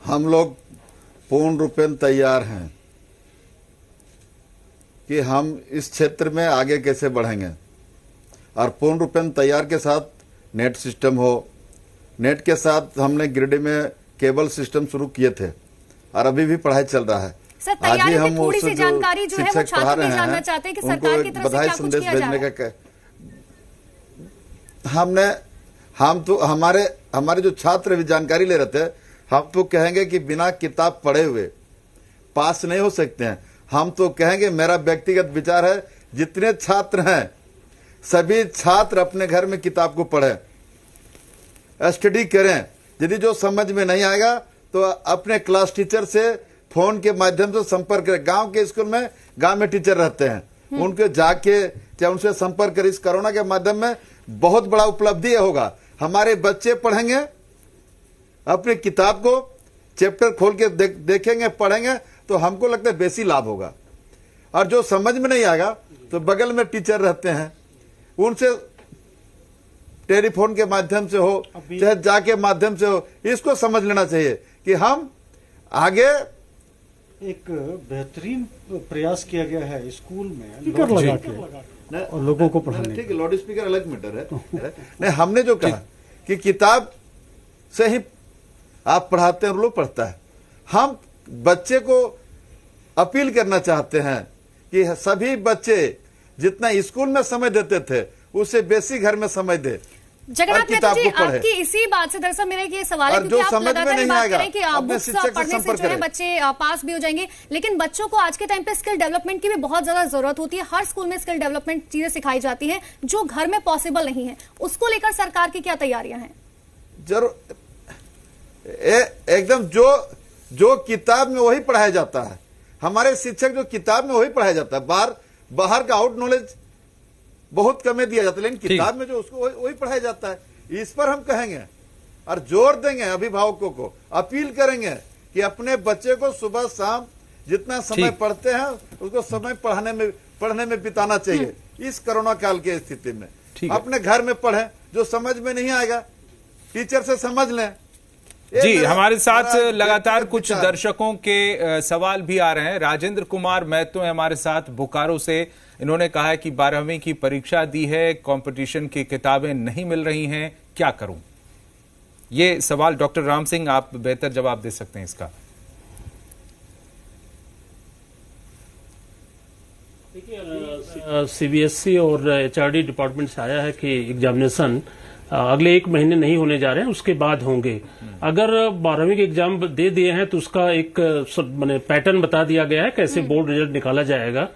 हम लोग पूर्ण रूपेण तैयार हैं कि हम इस क्षेत्र में आगे कैसे बढ़ेंगे, और पूर्ण रूपेण तैयार के साथ नेट सिस्टम हो। नेट के साथ हमने गिरिडीह में केबल सिस्टम शुरू किए थे और अभी भी पढ़ाई चल रहा है। आज भी हम थोड़ी सी जानकारी जो है वो छात्र भी जानना चाहते हैं कि सरकार की तरफ से क्या कुछ किया जा रहा है। हम तो हमारे जो छात्र भी जानकारी ले रहे थे, हम तो कहेंगे कि बिना किताब पढ़े हुए पास नहीं हो सकते हैं। हम तो कहेंगे, मेरा व्यक्तिगत विचार है, जितने छात्र हैं सभी छात्र अपने घर में किताब को पढ़ें, स्टडी करें। यदि जो समझ में नहीं आएगा तो अपने क्लास टीचर से फोन के माध्यम से संपर्क करें। गांव के स्कूल में गांव में टीचर रहते हैं, उनके जाके चाहे उनसे संपर्क करें। इस कोरोना के माध्यम में बहुत बड़ा उपलब्धि होगा। हमारे बच्चे पढ़ेंगे अपने किताब को चैप्टर खोल के देखेंगे, पढ़ेंगे तो हमको लगता है बेसी लाभ होगा। और जो समझ में नहीं आएगा तो बगल में टीचर रहते हैं, उनसे टेलीफोन के माध्यम से हो चाहे जाके माध्यम से हो, इसको समझ लेना चाहिए कि हम आगे एक बेहतरीन प्रयास किया गया है स्कूल में स्पीकर लगा के और लोगों को पढ़ाने। ठीक है, लाउड स्पीकर अलग मैटर है। नहीं, हमने जो कहा कि किताब से ही आप पढ़ाते हैं और लोग पढ़ता है, हम बच्चे को अपील करना चाहते हैं कि सभी बच्चे जितना स्कूल में समय देते थे उससे बेसी घर में समय दे। जगन्नाथ मेहता जी, आपकी इसी बात से दरअसल मेरा ये सवाल है, क्योंकि आप लगातार ये बात करें कि बुक्स पढ़ने से जो है बच्चे पास भी हो जाएंगे, लेकिन बच्चों को आज के टाइम पे स्किल डेवलपमेंट की भी बहुत ज्यादा जरूरत होती है। हर स्कूल में स्किल डेवलपमेंट चीजें सिखाई जाती हैं जो घर में पॉसिबल नहीं है। उसको लेकर सरकार की क्या तैयारियां हैं? जरूर, एकदम जो किताब में वही पढ़ाया जाता है, हमारे शिक्षक जो किताब में वही पढ़ाया जाता है, बाहर का आउट नॉलेज बहुत कम दिया जाता है, लेकिन किताब में जो उसको वही पढ़ाया जाता है। इस पर हम कहेंगे और जोर देंगे, अभिभावकों को अपील करेंगे कि अपने बच्चे को सुबह शाम जितना समय पढ़ते हैं उसको समय पढ़ने में बिताना चाहिए। इस कोरोना काल की स्थिति में अपने घर में पढ़ें, जो समझ में नहीं आएगा टीचर से समझ लें। जी, हमारे साथ लगातार कुछ दर्शकों के सवाल भी आ रहे हैं। राजेंद्र कुमार महतो है हमारे साथ बोकारो से। इन्होंने कहा है कि 12वीं की परीक्षा दी है, कंपटीशन की किताबें नहीं मिल रही हैं, क्या करूं? ये सवाल डॉक्टर राम सिंह, आप बेहतर जवाब दे सकते हैं इसका। देखिए, सीबीएसई और एचआरडी डिपार्टमेंट से आया है कि एग्जामिनेशन अगले 1 महीने नहीं होने जा रहे हैं, उसके बाद होंगे। अगर 12वीं के एग्जाम दे दिए हैं तो उसका एक पैटर्न बता दिया गया है कैसे बोर्ड रिजल्ट निकाला जाएगा।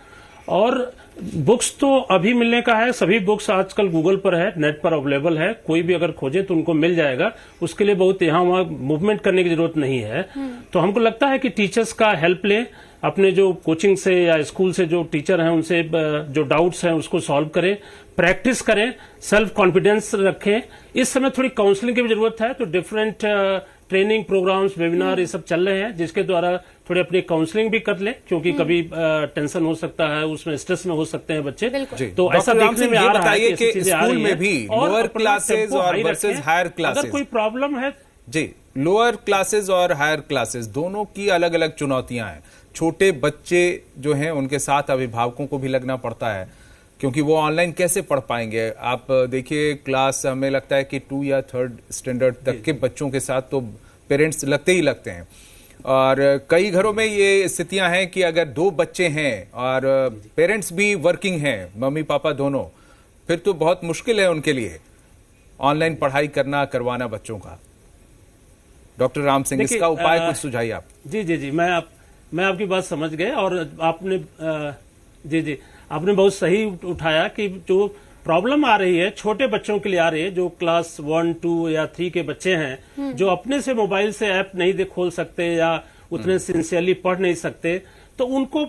और बुक्स तो अभी मिलने का है, सभी बुक्स आजकल गूगल पर है, नेट पर अवेलेबल है, कोई भी अगर खोजे तो उनको मिल जाएगा। उसके लिए बहुत यहाँ वहाँ मूवमेंट करने की जरूरत नहीं है। तो हमको लगता है कि टीचर्स का हेल्प लें, अपने जो कोचिंग से या स्कूल से जो टीचर हैं उनसे जो डाउट्स हैं उसको सॉल्व करें, प्रैक्टिस करें, सेल्फ कॉन्फिडेंस रखें। इस समय थोड़ी काउंसलिंग की भी जरूरत है, तो डिफरेंट ट्रेनिंग प्रोग्राम्स, वेबिनार ये सब चल रहे हैं, जिसके द्वारा थोड़ी अपनी काउंसलिंग भी कर ले, क्योंकि कभी टेंशन हो सकता है, उसमें स्ट्रेस में हो सकते हैं बच्चे। तो ऐसा देखने में आ रहा है कि स्कूल में भी लोअर क्लासेस और वर्सेस हायर क्लासेस, अगर कोई प्रॉब्लम है जी, लोअर क्लासेस और हायर क्लासेस दोनों की अलग अलग चुनौतियां हैं। छोटे बच्चे जो हैं उनके साथ अभिभावकों को भी लगना पड़ता है, क्योंकि वो ऑनलाइन कैसे पढ़ पाएंगे। आप देखिए, क्लास हमें लगता है कि 2 या 3rd स्टैंडर्ड तक के बच्चों के साथ तो पेरेंट्स लगते ही लगते हैं। और कई घरों में ये स्थितियां हैं कि अगर 2 बच्चे हैं और पेरेंट्स भी वर्किंग हैं, मम्मी पापा दोनों, फिर तो बहुत मुश्किल है उनके लिए ऑनलाइन पढ़ाई करवाना बच्चों का। डॉक्टर राम सिंह, इसका उपाय कुछ सुझाइए आप। जी, मैं आपकी बात समझ गए। और आपने आपने बहुत सही उठाया कि जो प्रॉब्लम आ रही है छोटे बच्चों के लिए आ रही है, जो क्लास 1, 2 या 3 के बच्चे हैं, जो अपने से मोबाइल से ऐप नहीं खोल सकते या उतने सिंसियरली पढ़ नहीं सकते, तो उनको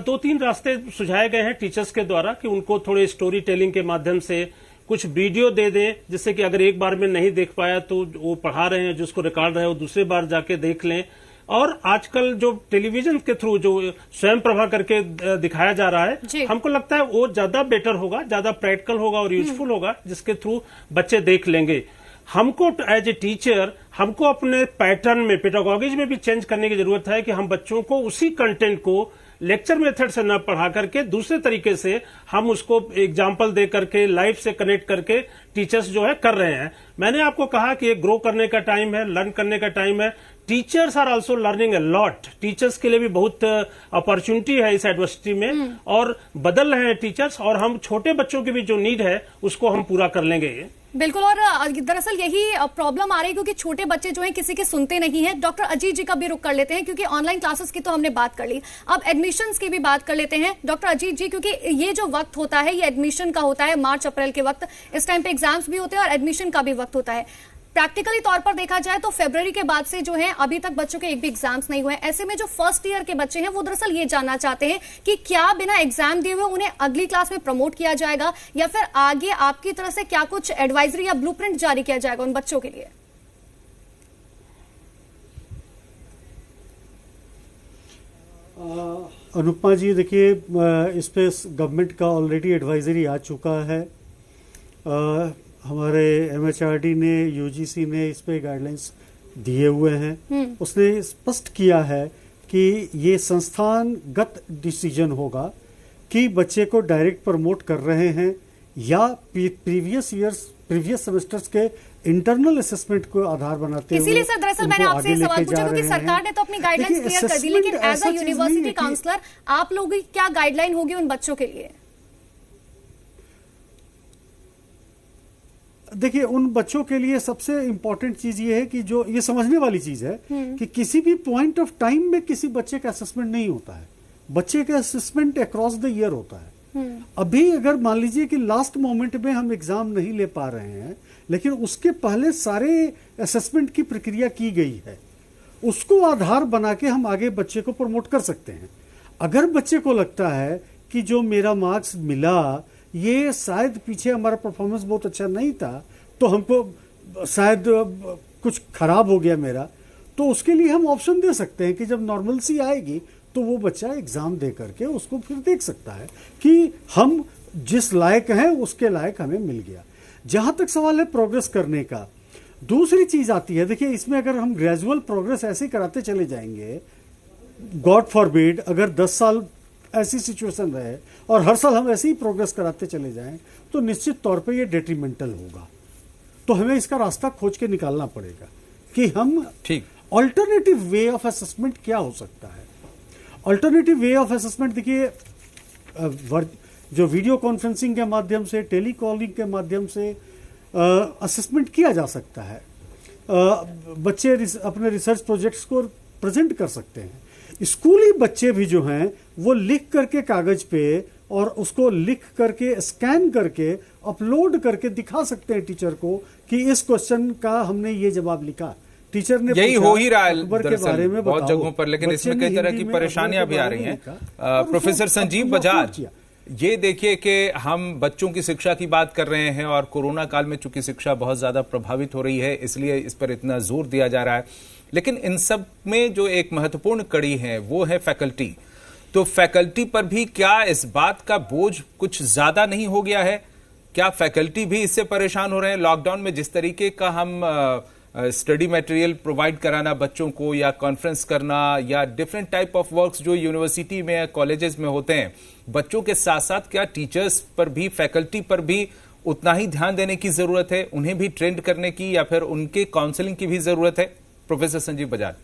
2-3 रास्ते सुझाए गए हैं टीचर्स के द्वारा कि उनको थोड़े स्टोरी टेलिंग के माध्यम से कुछ वीडियो दे दें, जिससे कि अगर एक बार में नहीं देख पाया तो वो पढ़ा रहे हैं, जिसको रिकॉर्ड रहे वो दूसरी बार जाके देख लें। और आजकल जो टेलीविजन के थ्रू जो स्वयं प्रभा करके दिखाया जा रहा है, हमको लगता है वो ज्यादा बेटर होगा, ज्यादा प्रैक्टिकल होगा और यूजफुल होगा, जिसके थ्रू बच्चे देख लेंगे। हमको एज ए टीचर हमको अपने पैटर्न में, पेडागॉजीज में भी चेंज करने की जरूरत है कि हम बच्चों को उसी कंटेंट को लेक्चर मेथड से न पढ़ा करके दूसरे तरीके से हम उसको एग्जाम्पल दे करके लाइफ से कनेक्ट करके टीचर्स जो है कर रहे हैं। मैंने आपको कहा कि ये ग्रो करने का टाइम है, लर्न करने का टाइम है। Teachers are also learning a lot. Teachers के लिए भी बहुत अपॉर्चुनिटी है इस एडवर्सिटी में, और बदल रहे हैं टीचर्स, और हम छोटे बच्चों की भी जो नीड है उसको हम पूरा कर लेंगे। बिल्कुल, और दरअसल यही प्रॉब्लम आ रही है क्योंकि छोटे बच्चे जो हैं किसी के सुनते नहीं हैं। डॉक्टर अजीत जी का भी रुख कर लेते हैं, क्योंकि ऑनलाइन क्लासेस की तो हमने बात कर ली, अब एडमिशन्स की भी बात कर लेते हैं। डॉक्टर अजीत जी, क्योंकि ये जो वक्त होता है ये एडमिशन का होता है, मार्च अप्रैल के वक्त, इस टाइम पे एग्जाम्स भी होते हैं और एडमिशन का भी वक्त होता है। प्रैक्टिकली तौर पर देखा जाए तो फरवरी के बाद से जो है अभी तक बच्चों के एक भी एग्जाम्स नहीं हुए। ऐसे में जो फर्स्ट ईयर के बच्चे हैं वो दरअसल ये जानना चाहते हैं कि क्या बिना एग्जाम दिए हुए उन्हें अगली क्लास में प्रमोट किया जाएगा, या फिर आगे आपकी तरफ से क्या कुछ एडवाइजरी या ब्लूप्रिंट जारी किया जाएगा उन बच्चों के लिए? अनुपमा जी, देखिए इस पे गवर्नमेंट का ऑलरेडी एडवाइजरी आ चुका है। हमारे MHRD ने, UGC ने इस पे गाइडलाइंस दिए हुए हैं। उसने स्पष्ट किया है कि ये संस्थानगत डिसीजन होगा कि बच्चे को डायरेक्ट प्रमोट कर रहे हैं या प्रीवियस सेमेस्टर्स के इंटरनल असेसमेंट को आधार बनाते हुए। इसीलिए सर दरअसल मैंने आपसे ये सवाल पूछा क्योंकि सरकार ने तो अपनी गाइडलाइंस क्लियर कर दी, लेकिन एज अ यूनिवर्सिटी काउंसलर आप लोगों की क्या गाइडलाइन होगी उन बच्चों के लिए? देखिए, उन बच्चों के लिए सबसे इंपॉर्टेंट चीज ये है कि जो ये समझने वाली चीज है कि किसी भी पॉइंट ऑफ टाइम में किसी बच्चे का असेसमेंट नहीं होता है। बच्चे का असेसमेंट अक्रॉस द ईयर होता है। अभी अगर मान लीजिए कि लास्ट मोमेंट में हम एग्जाम नहीं ले पा रहे हैं, लेकिन उसके पहले सारे असेसमेंट की प्रक्रिया की गई है, उसको आधार बना के हम आगे बच्चे को प्रमोट कर सकते हैं। अगर बच्चे को लगता है कि जो मेरा मार्क्स मिला ये शायद पीछे हमारा परफॉर्मेंस बहुत अच्छा नहीं था, तो हमको शायद कुछ खराब हो गया मेरा, तो उसके लिए हम ऑप्शन दे सकते हैं कि जब नॉर्मलसी आएगी तो वो बच्चा एग्जाम दे करके उसको फिर देख सकता है कि हम जिस लायक हैं उसके लायक हमें मिल गया। जहां तक सवाल है प्रोग्रेस करने का, दूसरी चीज आती है। देखिए, इसमें अगर हम ग्रेजुअल प्रोग्रेस ऐसे कराते चले जाएंगे, गॉड फॉरबिड अगर 10 साल ऐसी सिचुएशन रहे और हर साल हम ऐसे ही प्रोग्रेस कराते चले जाएं, तो निश्चित तौर पे ये डेट्रीमेंटल होगा। तो हमें इसका रास्ता खोज के निकालना पड़ेगा कि हम ऑल्टरनेटिव वे ऑफ असेसमेंट क्या हो सकता है। ऑल्टरनेटिव वे ऑफ असेसमेंट देखिए, जो वीडियो कॉन्फ्रेंसिंग के माध्यम से, टेली कॉलिंग के माध्यम से असेसमेंट किया जा सकता है। बच्चे अपने रिसर्च प्रोजेक्ट्स को प्रेजेंट कर सकते हैं। स्कूली बच्चे भी जो हैं वो लिख करके कागज पे और उसको लिख करके स्कैन करके अपलोड करके दिखा सकते हैं टीचर को कि इस क्वेश्चन का हमने ये जवाब लिखा। टीचर ने यही हो ही रहा है के बारे में बहुत जगहों पर, लेकिन इसमें कई तरह की परेशानियां भी आ रही हैं। प्रोफेसर संजीव बजाज, ये देखिए कि हम बच्चों की शिक्षा की बात कर रहे हैं और कोरोना काल में चूंकि शिक्षा बहुत ज्यादा प्रभावित हो रही है, इसलिए इस पर इतना जोर दिया जा रहा है, लेकिन इन सब में जो एक महत्वपूर्ण कड़ी है वो है फैकल्टी। तो फैकल्टी पर भी क्या इस बात का बोझ कुछ ज्यादा नहीं हो गया है? क्या फैकल्टी भी इससे परेशान हो रहे हैं? लॉकडाउन में जिस तरीके का हम स्टडी मटेरियल प्रोवाइड कराना बच्चों को, या कॉन्फ्रेंस करना, या डिफरेंट टाइप ऑफ वर्क्स जो यूनिवर्सिटी में या कॉलेजेस में होते हैं, बच्चों के साथ साथ क्या टीचर्स पर भी, फैकल्टी पर भी उतना ही ध्यान देने की जरूरत है? उन्हें भी ट्रेंड करने की या फिर उनके काउंसलिंग की भी जरूरत है? प्रोफेसर संजीव बजाज।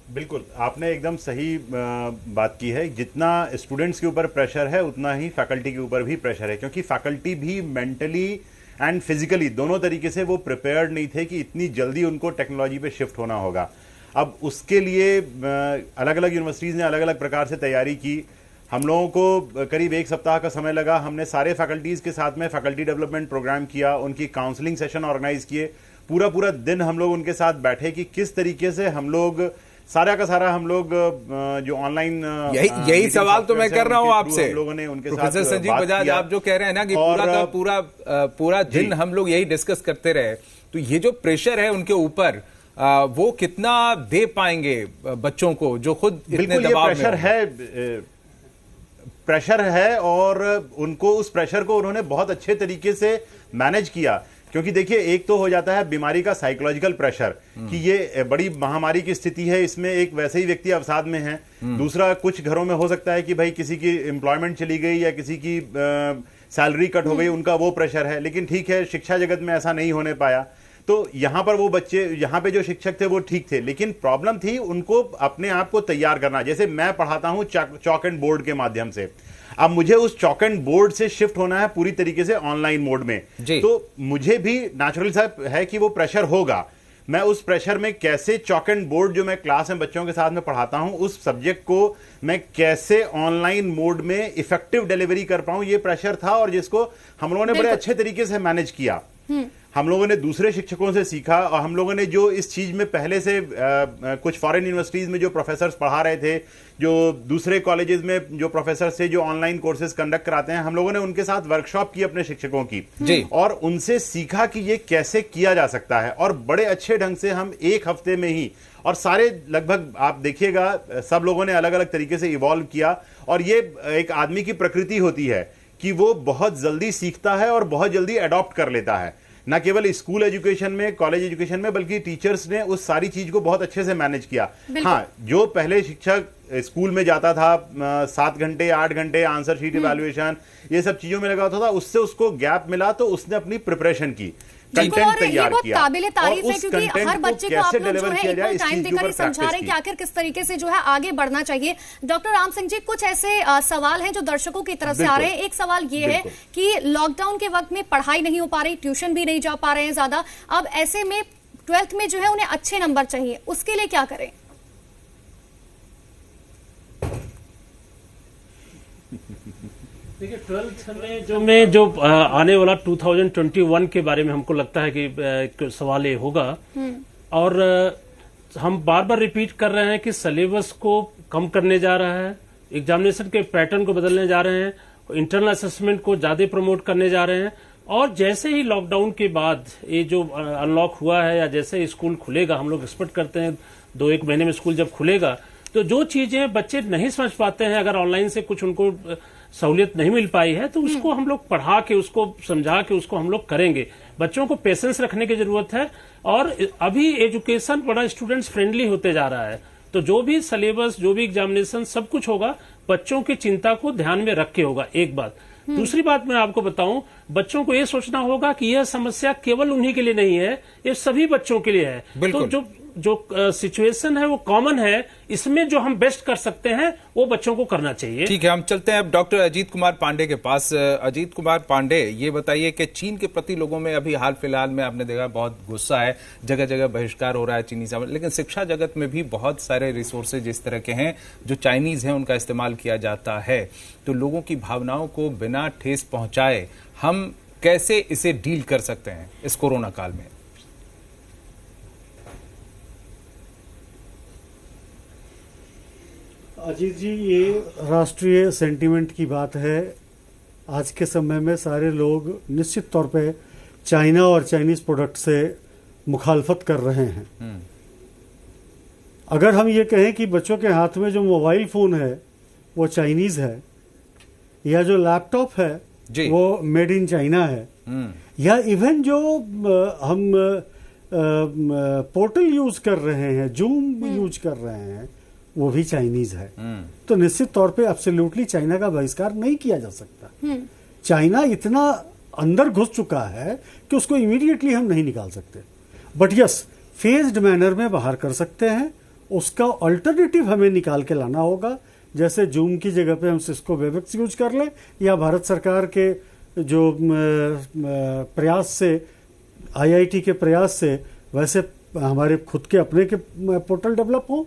बिल्कुल, आपने एकदम सही बात की है। जितना स्टूडेंट्स के ऊपर प्रेशर है उतना ही फैकल्टी के ऊपर भी प्रेशर है, क्योंकि फैकल्टी भी मेंटली एंड फिजिकली दोनों तरीके से वो प्रिपेयर्ड नहीं थे कि इतनी जल्दी उनको टेक्नोलॉजी पे शिफ्ट होना होगा। अब उसके लिए अलग अलग यूनिवर्सिटीज़ ने अलग अलग प्रकार से तैयारी की। हम लोगों को करीब 1 सप्ताह का समय लगा। हमने सारे फैकल्टीज़ के साथ में फैकल्टी डेवलपमेंट प्रोग्राम किया, उनकी काउंसलिंग सेशन ऑर्गेनाइज किए। पूरा दिन हम लोग उनके साथ बैठे कि किस तरीके से हम लोग सारा का सारा हम लोग जो ऑनलाइन यही सवाल तो मैं कर रहा हूं आपसे। हम लोगों ने उनके साथ प्रोफेसर संजीव बजाज, आप जो कह रहे हैं ना कि पूरा का पूरा दिन हम लोग यही डिस्कस करते रहे, तो ये जो प्रेशर है उनके ऊपर वो कितना दे पाएंगे बच्चों को जो खुद इतने दबाव में? प्रेशर है और उनको उस प्रेशर को उन्होंने बहुत अच्छे तरीके से मैनेज किया। क्योंकि देखिए, एक तो हो जाता है बीमारी का साइकोलॉजिकल प्रेशर कि ये बड़ी महामारी की स्थिति है, इसमें एक वैसे ही व्यक्ति अवसाद में है। दूसरा, कुछ घरों में हो सकता है कि भाई किसी की एम्प्लॉयमेंट चली गई या किसी की सैलरी कट हो गई, उनका वो प्रेशर है। लेकिन ठीक है, शिक्षा जगत में ऐसा नहीं होने पाया, तो यहां पर वो बच्चे, यहां पे जो शिक्षक थे वो ठीक थे, लेकिन प्रॉब्लम थी उनको अपने आप को तैयार करना। जैसे मैं पढ़ाता हूं चॉक एंड बोर्ड के माध्यम से, अब मुझे उस चॉक एंड बोर्ड से शिफ्ट होना है पूरी तरीके से ऑनलाइन मोड में, तो मुझे भी नेचुरल सा है कि वो प्रेशर होगा। मैं उस प्रेशर में कैसे चॉक एंड बोर्ड जो मैं क्लास में बच्चों के साथ में पढ़ाता हूं, उस सब्जेक्ट को मैं कैसे ऑनलाइन मोड में इफेक्टिव डिलीवरी कर पाऊं, ये प्रेशर था, और जिसको हम लोगों ने बड़े अच्छे तरीके से मैनेज किया। हम लोगों ने दूसरे शिक्षकों से सीखा, और हम लोगों ने जो इस चीज में पहले से कुछ फॉरेन यूनिवर्सिटीज में जो प्रोफेसर्स पढ़ा रहे थे, जो दूसरे कॉलेजेस में जो प्रोफेसर थे जो ऑनलाइन कोर्सेज कंडक्ट कराते हैं, हम लोगों ने उनके साथ वर्कशॉप की अपने शिक्षकों की, और उनसे सीखा कि ये कैसे किया जा सकता है। और बड़े अच्छे ढंग से हम 1 हफ्ते में ही और सारे लगभग आप देखिएगा सब लोगों ने अलग अलग तरीके से इवॉल्व किया। और ये एक आदमी की प्रकृति होती है कि वो बहुत जल्दी सीखता है और बहुत जल्दी अडॉप्ट कर लेता है, ना केवल स्कूल एजुकेशन में, कॉलेज एजुकेशन में, बल्कि टीचर्स ने उस सारी चीज को बहुत अच्छे से मैनेज किया। हाँ, जो पहले शिक्षक स्कूल में जाता था 7 घंटे 8 घंटे आंसर शीट इवैल्यूएशन ये सब चीजों में लगा होता था, उससे उसको गैप मिला तो उसने अपनी प्रिपरेशन की, कंटेंट तैयार किया। काबिले तारीफ है क्योंकि हर बच्चे को आप लोग जो है इक्वल टाइम देकर ही समझा रहे हैं कि आखिर किस तरीके से जो है आगे बढ़ना चाहिए। डॉक्टर राम सिंह जी, कुछ ऐसे सवाल हैं जो दर्शकों की तरफ से आ रहे हैं। एक सवाल ये है कि लॉकडाउन के वक्त में पढ़ाई नहीं हो पा रही, ट्यूशन भी नहीं जा पा रहे हैं ज्यादा, अब ऐसे में 12th में जो है उन्हें अच्छे नंबर चाहिए, उसके लिए क्या करें? देखिए 12th में जो आने वाला 2021 के बारे में हमको लगता है कि सवाल ये होगा। और हम बार बार रिपीट कर रहे हैं कि सिलेबस को कम करने जा रहा है, एग्जामिनेशन के पैटर्न को बदलने जा रहे हैं, इंटरनल असेसमेंट को ज्यादा प्रमोट करने जा रहे हैं। और जैसे ही लॉकडाउन के बाद ये जो अनलॉक हुआ है या जैसे स्कूल खुलेगा, हम लोग एक्सपेक्ट करते हैं 2-1 महीने में स्कूल जब खुलेगा, तो जो चीजें बच्चे नहीं समझ पाते हैं, अगर ऑनलाइन से कुछ उनको सहूलियत नहीं मिल पाई है, तो उसको हम लोग पढ़ा के, उसको समझा के उसको हम लोग करेंगे। बच्चों को पेशेंस रखने की जरूरत है। और अभी एजुकेशन बड़ा स्टूडेंट्स फ्रेंडली होते जा रहा है, तो जो भी सिलेबस, जो भी एग्जामिनेशन, सब कुछ होगा बच्चों की चिंता को ध्यान में रख के होगा। एक बात। दूसरी बात मैं आपको बताऊं, बच्चों को यह सोचना होगा कि यह समस्या केवल उन्हीं के लिए नहीं है, ये सभी बच्चों के लिए है। तो जो सिचुएशन है वो कॉमन है, इसमें जो हम बेस्ट कर सकते हैं वो बच्चों को करना चाहिए। ठीक है, हम चलते हैं अब डॉक्टर अजीत कुमार पांडे के पास। अजीत कुमार पांडे, ये बताइए कि चीन के प्रति लोगों में अभी हाल फिलहाल में आपने देखा बहुत गुस्सा है, जगह जगह बहिष्कार हो रहा है चीनी सामान, लेकिन शिक्षा जगत में भी बहुत सारे रिसोर्सेज इस तरह के हैं जो चाइनीज हैं, उनका इस्तेमाल किया जाता है। तो लोगों की भावनाओं को बिना ठेस पहुंचाए हम कैसे इसे डील कर सकते हैं इस कोरोना काल में? अजीत जी, ये राष्ट्रीय सेंटीमेंट की बात है। आज के समय में सारे लोग निश्चित तौर पे चाइना और चाइनीज प्रोडक्ट से मुखालफत कर रहे हैं। अगर हम ये कहें कि बच्चों के हाथ में जो मोबाइल फोन है वो चाइनीज है, या जो लैपटॉप है वो मेड इन चाइना है, या इवन जो हम पोर्टल यूज कर रहे हैं, जूम यूज कर रहे हैं, वो भी चाइनीज है, तो निश्चित तौर पे एब्सोल्युटली चाइना का बहिष्कार नहीं किया जा सकता। चाइना इतना अंदर घुस चुका है कि उसको इमीडिएटली हम नहीं निकाल सकते, बट यस, फेज्ड मैनर में बाहर कर सकते हैं। उसका अल्टरनेटिव हमें निकाल के लाना होगा। जैसे जूम की जगह पे हम सिस्को वेबएक्स यूज कर लें, या भारत सरकार के जो प्रयास से, आईआईटी के प्रयास से, वैसे हमारे खुद के अपने के पोर्टल डेवलप हो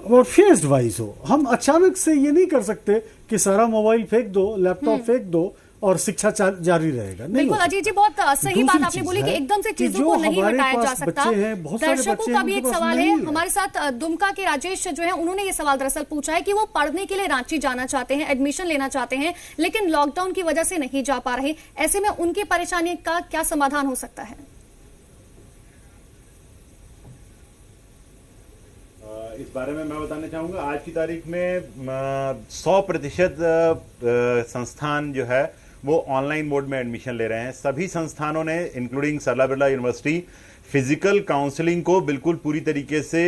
और फेज्ड वाइज हो। हम अचानक से ये नहीं कर सकते कि सारा मोबाइल फेंक दो, लैपटॉप फेंक दो और शिक्षा जारी रहेगा। बिल्कुल अजीत जी, बहुत सही बात आपने बोली कि एकदम से चीजों को नहीं हटाया जा सकता। दर्शकों का भी एक सवाल है, हमारे साथ दुमका के राजेश जो है, उन्होंने ये सवाल दरअसल पूछा है कि वो पढ़ने के लिए रांची जाना चाहते हैं, एडमिशन लेना चाहते हैं, लेकिन लॉकडाउन की वजह से नहीं जा पा रहे। ऐसे में उनकी परेशानी का क्या समाधान हो सकता है? इस बारे में मैं बताना चाहूंगा, आज की तारीख में 100% संस्थान जो है वो ऑनलाइन मोड में एडमिशन ले रहे हैं। सभी संस्थानों ने, इंक्लूडिंग सरला बिरला यूनिवर्सिटी, फिजिकल काउंसलिंग को बिल्कुल पूरी तरीके से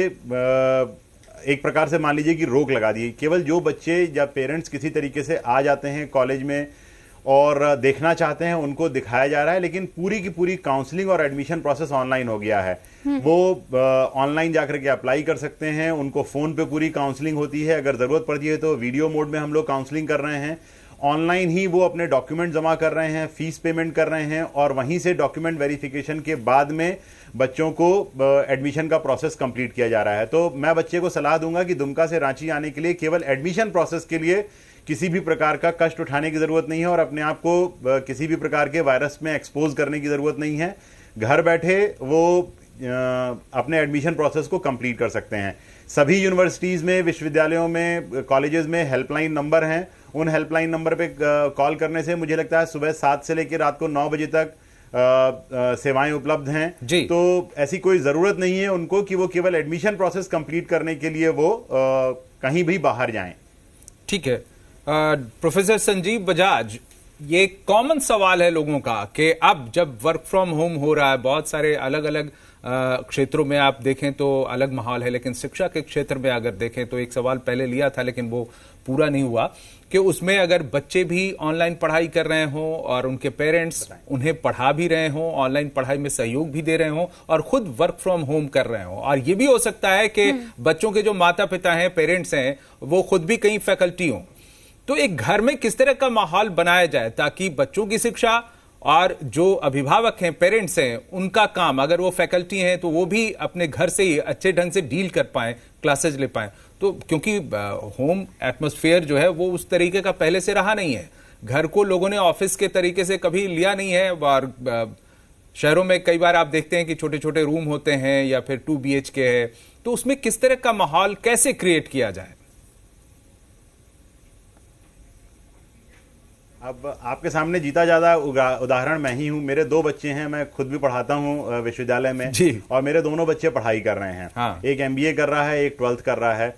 एक प्रकार से मान लीजिए कि रोक लगा दी। केवल जो बच्चे या पेरेंट्स किसी तरीके से आ जाते हैं कॉलेज में और देखना चाहते हैं उनको दिखाया जा रहा है, लेकिन पूरी की पूरी काउंसलिंग और एडमिशन प्रोसेस ऑनलाइन हो गया है। वो ऑनलाइन जाकर के अप्लाई कर सकते हैं, उनको फोन पे पूरी काउंसलिंग होती है, अगर जरूरत पड़ती है तो वीडियो मोड में हम लोग काउंसलिंग कर रहे हैं। ऑनलाइन ही वो अपने डॉक्यूमेंट जमा कर रहे हैं, फीस पेमेंट कर रहे हैं, और वहीं से डॉक्यूमेंट वेरिफिकेशन के बाद में बच्चों को एडमिशन का प्रोसेस कंप्लीट किया जा रहा है। तो मैं बच्चे को सलाह दूंगा कि दुमका से रांची आने के लिए केवल एडमिशन प्रोसेस के लिए किसी भी प्रकार का कष्ट उठाने की जरूरत नहीं है, और अपने आप को किसी भी प्रकार के वायरस में एक्सपोज करने की जरूरत नहीं है। घर बैठे वो अपने एडमिशन प्रोसेस को कंप्लीट कर सकते हैं। सभी यूनिवर्सिटीज में, विश्वविद्यालयों में, कॉलेजेस में हेल्पलाइन नंबर हैं। उन हेल्पलाइन नंबर पे कॉल करने से मुझे लगता है सुबह 7 से लेकर रात को 9 बजे तक सेवाएं उपलब्ध हैं जी। तो ऐसी कोई जरूरत नहीं है उनको कि वो केवल एडमिशन प्रोसेस कंप्लीट करने के लिए वो कहीं भी बाहर जाएं। ठीक है। प्रोफेसर संजीव बजाज, ये कॉमन सवाल है लोगों का कि अब जब वर्क फ्रॉम होम हो रहा है, बहुत सारे अलग अलग क्षेत्रों में आप देखें तो अलग माहौल है, लेकिन शिक्षा के क्षेत्र में अगर देखें तो एक सवाल पहले लिया था लेकिन वो पूरा नहीं हुआ कि उसमें अगर बच्चे भी ऑनलाइन पढ़ाई कर रहे हों और उनके पेरेंट्स उन्हें पढ़ा भी रहे हों, ऑनलाइन पढ़ाई में सहयोग भी दे रहे हों और खुद वर्क फ्रॉम होम कर रहे हों, और ये भी हो सकता है कि बच्चों के जो माता पिता हैं, पेरेंट्स हैं, वो खुद भी कहीं फैकल्टी हों, तो एक घर में किस तरह का माहौल बनाया जाए ताकि बच्चों की शिक्षा और जो अभिभावक हैं, पेरेंट्स हैं, उनका काम, अगर वो फैकल्टी हैं तो वो भी अपने घर से ही अच्छे ढंग से डील कर पाएं, क्लासेज ले पाएं। तो क्योंकि होम एटमॉस्फेयर जो है वो उस तरीके का पहले से रहा नहीं है, घर को लोगों ने ऑफिस के तरीके से कभी लिया नहीं है, और शहरों में कई बार आप देखते हैं कि छोटे छोटे रूम होते हैं या फिर 2 BHK है, तो उसमें किस तरह का माहौल कैसे क्रिएट किया जाए? अब आपके सामने जीता ज्यादा उदाहरण मैं ही हूं। मेरे 2 बच्चे हैं, मैं खुद भी पढ़ाता हूं विश्वविद्यालय में जी। और मेरे दोनों बच्चे पढ़ाई कर रहे हैं। हाँ। एक MBA कर रहा है, एक 12th कर रहा है।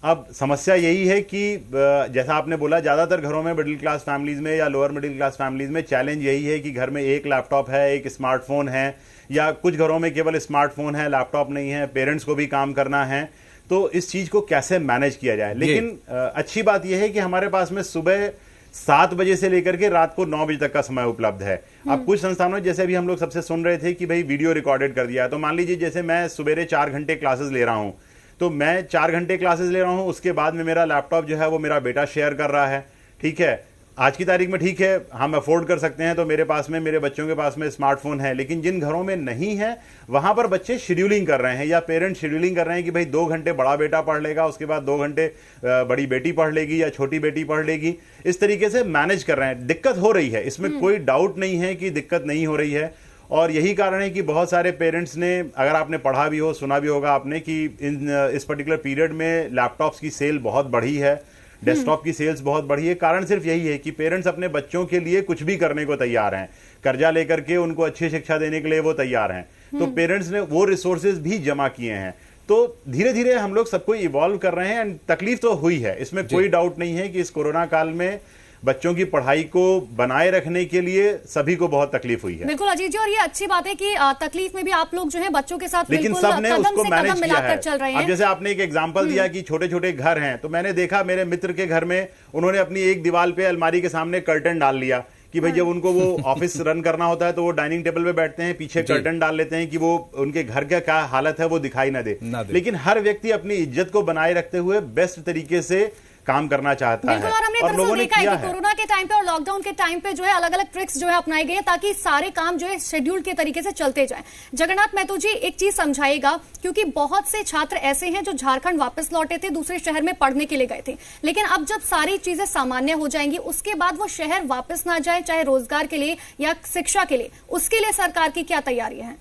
अब समस्या यही है कि जैसा आपने बोला, ज्यादातर घरों में मिडिल क्लास फैमिलीज में या लोअर मिडिल क्लास फैमिलीज में चैलेंज यही है कि घर में एक लैपटॉप है, एक स्मार्टफोन है, या कुछ घरों में केवल स्मार्टफोन है, लैपटॉप नहीं है, पेरेंट्स को भी काम करना है। तो इस चीज को कैसे मैनेज किया जाए? लेकिन अच्छी बात यह है कि हमारे पास में सुबह 7 बजे से लेकर के रात को 9 बजे तक का समय उपलब्ध है। अब कुछ संस्थानों में, जैसे अभी हम लोग सबसे सुन रहे थे कि भाई वीडियो रिकॉर्डेड कर दिया है, तो मान लीजिए जैसे मैं सुबेरे 4 घंटे क्लासेस ले रहा हूं, तो मैं 4 घंटे क्लासेस ले रहा हूं, उसके बाद में मेरा लैपटॉप जो है वो मेरा बेटा शेयर कर रहा है। ठीक है, आज की तारीख में ठीक है, हम अफोर्ड कर सकते हैं, तो मेरे पास में, मेरे बच्चों के पास में स्मार्टफोन है। लेकिन जिन घरों में नहीं है, वहां पर बच्चे शेड्यूलिंग कर रहे हैं या पेरेंट्स शेड्यूलिंग कर रहे हैं कि भाई 2 घंटे बड़ा बेटा पढ़ लेगा, उसके बाद 2 घंटे बड़ी बेटी पढ़ लेगी या छोटी बेटी पढ़ लेगी। इस तरीके से मैनेज कर रहे हैं। दिक्कत हो रही है, इसमें कोई डाउट नहीं है कि दिक्कत नहीं हो रही है, और यही कारण है कि बहुत सारे पेरेंट्स ने, अगर आपने पढ़ा भी हो, सुना भी होगा आपने कि इस पर्टिकुलर पीरियड में लैपटॉप्स की सेल बहुत बढ़ी है, डेस्कटॉप की सेल्स बहुत बढ़ी है। कारण सिर्फ यही है कि पेरेंट्स अपने बच्चों के लिए कुछ भी करने को तैयार हैं, कर्जा लेकर के उनको अच्छी शिक्षा देने के लिए वो तैयार हैं। तो पेरेंट्स ने वो रिसोर्सेज भी जमा किए हैं। तो धीरे धीरे हम लोग सबको इवॉल्व कर रहे हैं, एंड तकलीफ तो हुई है, इसमें कोई डाउट नहीं है कि इस कोरोना काल में बच्चों की पढ़ाई को बनाए रखने के लिए सभी को बहुत तकलीफ हुई है। बिल्कुल अजीत जी, और ये अच्छी बात है कि तकलीफ में भी आप लोग जो है बच्चों के साथ लेकिन सबने उसको मैनेज किया है। चल रहे हैं। अब जैसे आपने एक एग्जांपल दिया कि छोटे छोटे घर हैं, तो मैंने देखा मेरे मित्र के घर में उन्होंने अपनी एक दीवार पे अलमारी के सामने कर्टन डाल लिया कि भाई जब उनको वो ऑफिस रन करना होता है तो वो डाइनिंग टेबल पे बैठते हैं, पीछे कर्टन डाल लेते हैं कि वो उनके घर का क्या हालत है वो दिखाई ना दे। लेकिन हर व्यक्ति अपनी इज्जत को बनाए रखते हुए बेस्ट तरीके से काम करना चाहता है, और लोगों ने किया है। कोरोना के टाइम पे और लॉकडाउन के टाइम पे जो है अलग अलग ट्रिक्स जो है अपनाई गई है ताकि सारे काम जो है शेड्यूल के तरीके से चलते जाएं। जगन्नाथ महतो जी, एक चीज समझाइएगा, क्योंकि बहुत से छात्र ऐसे हैं जो झारखंड वापस लौटे थे, दूसरे शहर में पढ़ने के लिए गए थे, लेकिन अब जब सारी चीजें सामान्य हो जाएंगी उसके बाद वो शहर वापस ना जाए, चाहे रोजगार के लिए या शिक्षा के लिए, उसके लिए सरकार की क्या तैयारियां हैं?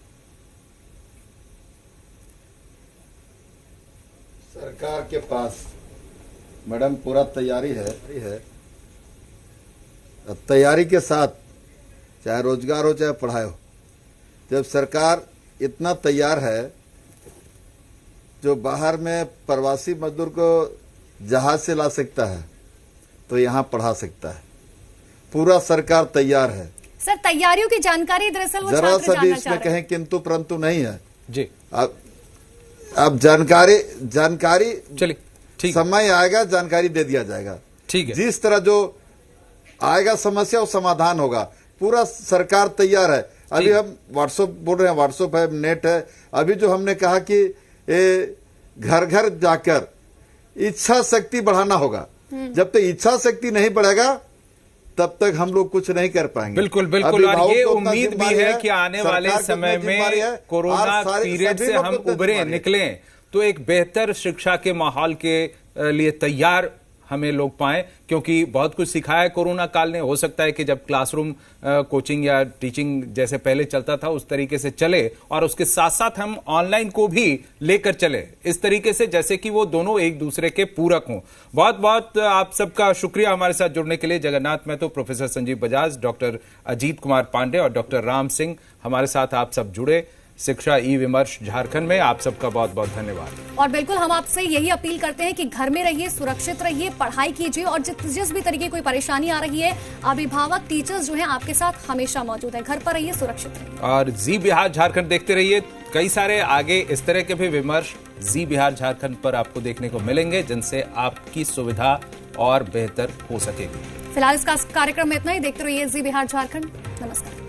सरकार के पास मैडम पूरा तैयारी है। तैयारी के साथ चाहे रोजगार हो चाहे पढ़ाई हो, जब सरकार इतना तैयार है, जो बाहर में प्रवासी मजदूर को जहाज से ला सकता है तो यहाँ पढ़ा सकता है। पूरा सरकार तैयार है। सर, तैयारियों की जानकारी दरअसल जरा सा भी इसमें कहें किंतु परंतु नहीं है जी। अब जानकारी चलिए, समय आएगा, जानकारी दे दिया जाएगा। ठीक है, जिस तरह जो आएगा समस्या वो समाधान होगा। पूरा सरकार तैयार है। अभी हम व्हाट्सएप बोल रहे हैं, व्हाट्सएप है, नेट है। अभी जो हमने कहा कि घर घर जाकर इच्छा शक्ति बढ़ाना होगा। जब तक इच्छा शक्ति नहीं बढ़ेगा तब तक हम लोग कुछ नहीं कर पाएंगे। बिल्कुल बिल्कुल, और ये उम्मीद भी है कि आने वाले समय में कोरोना पीरियड से हम उभरे निकलें तो एक बेहतर शिक्षा के माहौल के लिए तैयार हमें लोग पाएं, क्योंकि बहुत कुछ सिखाया है कोरोना काल ने। हो सकता है कि जब क्लासरूम कोचिंग या टीचिंग जैसे पहले चलता था उस तरीके से चले, और उसके साथ साथ हम ऑनलाइन को भी लेकर चले इस तरीके से जैसे कि वो दोनों एक दूसरे के पूरक हों। बहुत बहुत आप सबका शुक्रिया हमारे साथ जुड़ने के लिए। जगन्नाथ महतो, प्रोफेसर संजीव बजाज, डॉक्टर अजीत कुमार पांडे और डॉक्टर राम सिंह हमारे साथ आप सब जुड़े शिक्षा ई विमर्श झारखंड में। आप सबका बहुत बहुत धन्यवाद। और बिल्कुल हम आपसे यही अपील करते हैं कि घर में रहिए, सुरक्षित रहिए, पढ़ाई कीजिए, और जिस भी तरीके कोई परेशानी आ रही है, अभिभावक टीचर्स जो हैं आपके साथ हमेशा मौजूद हैं। घर पर रहिए, सुरक्षित रहिए और जी बिहार झारखंड देखते रहिए। कई सारे आगे इस तरह के भी विमर्श जी बिहार झारखंड पर आपको देखने को मिलेंगे, जिनसे आपकी सुविधा और बेहतर हो सकेगी। फिलहाल इस कार्यक्रम में इतना ही। देखते रहिए जी बिहार झारखंड। नमस्कार।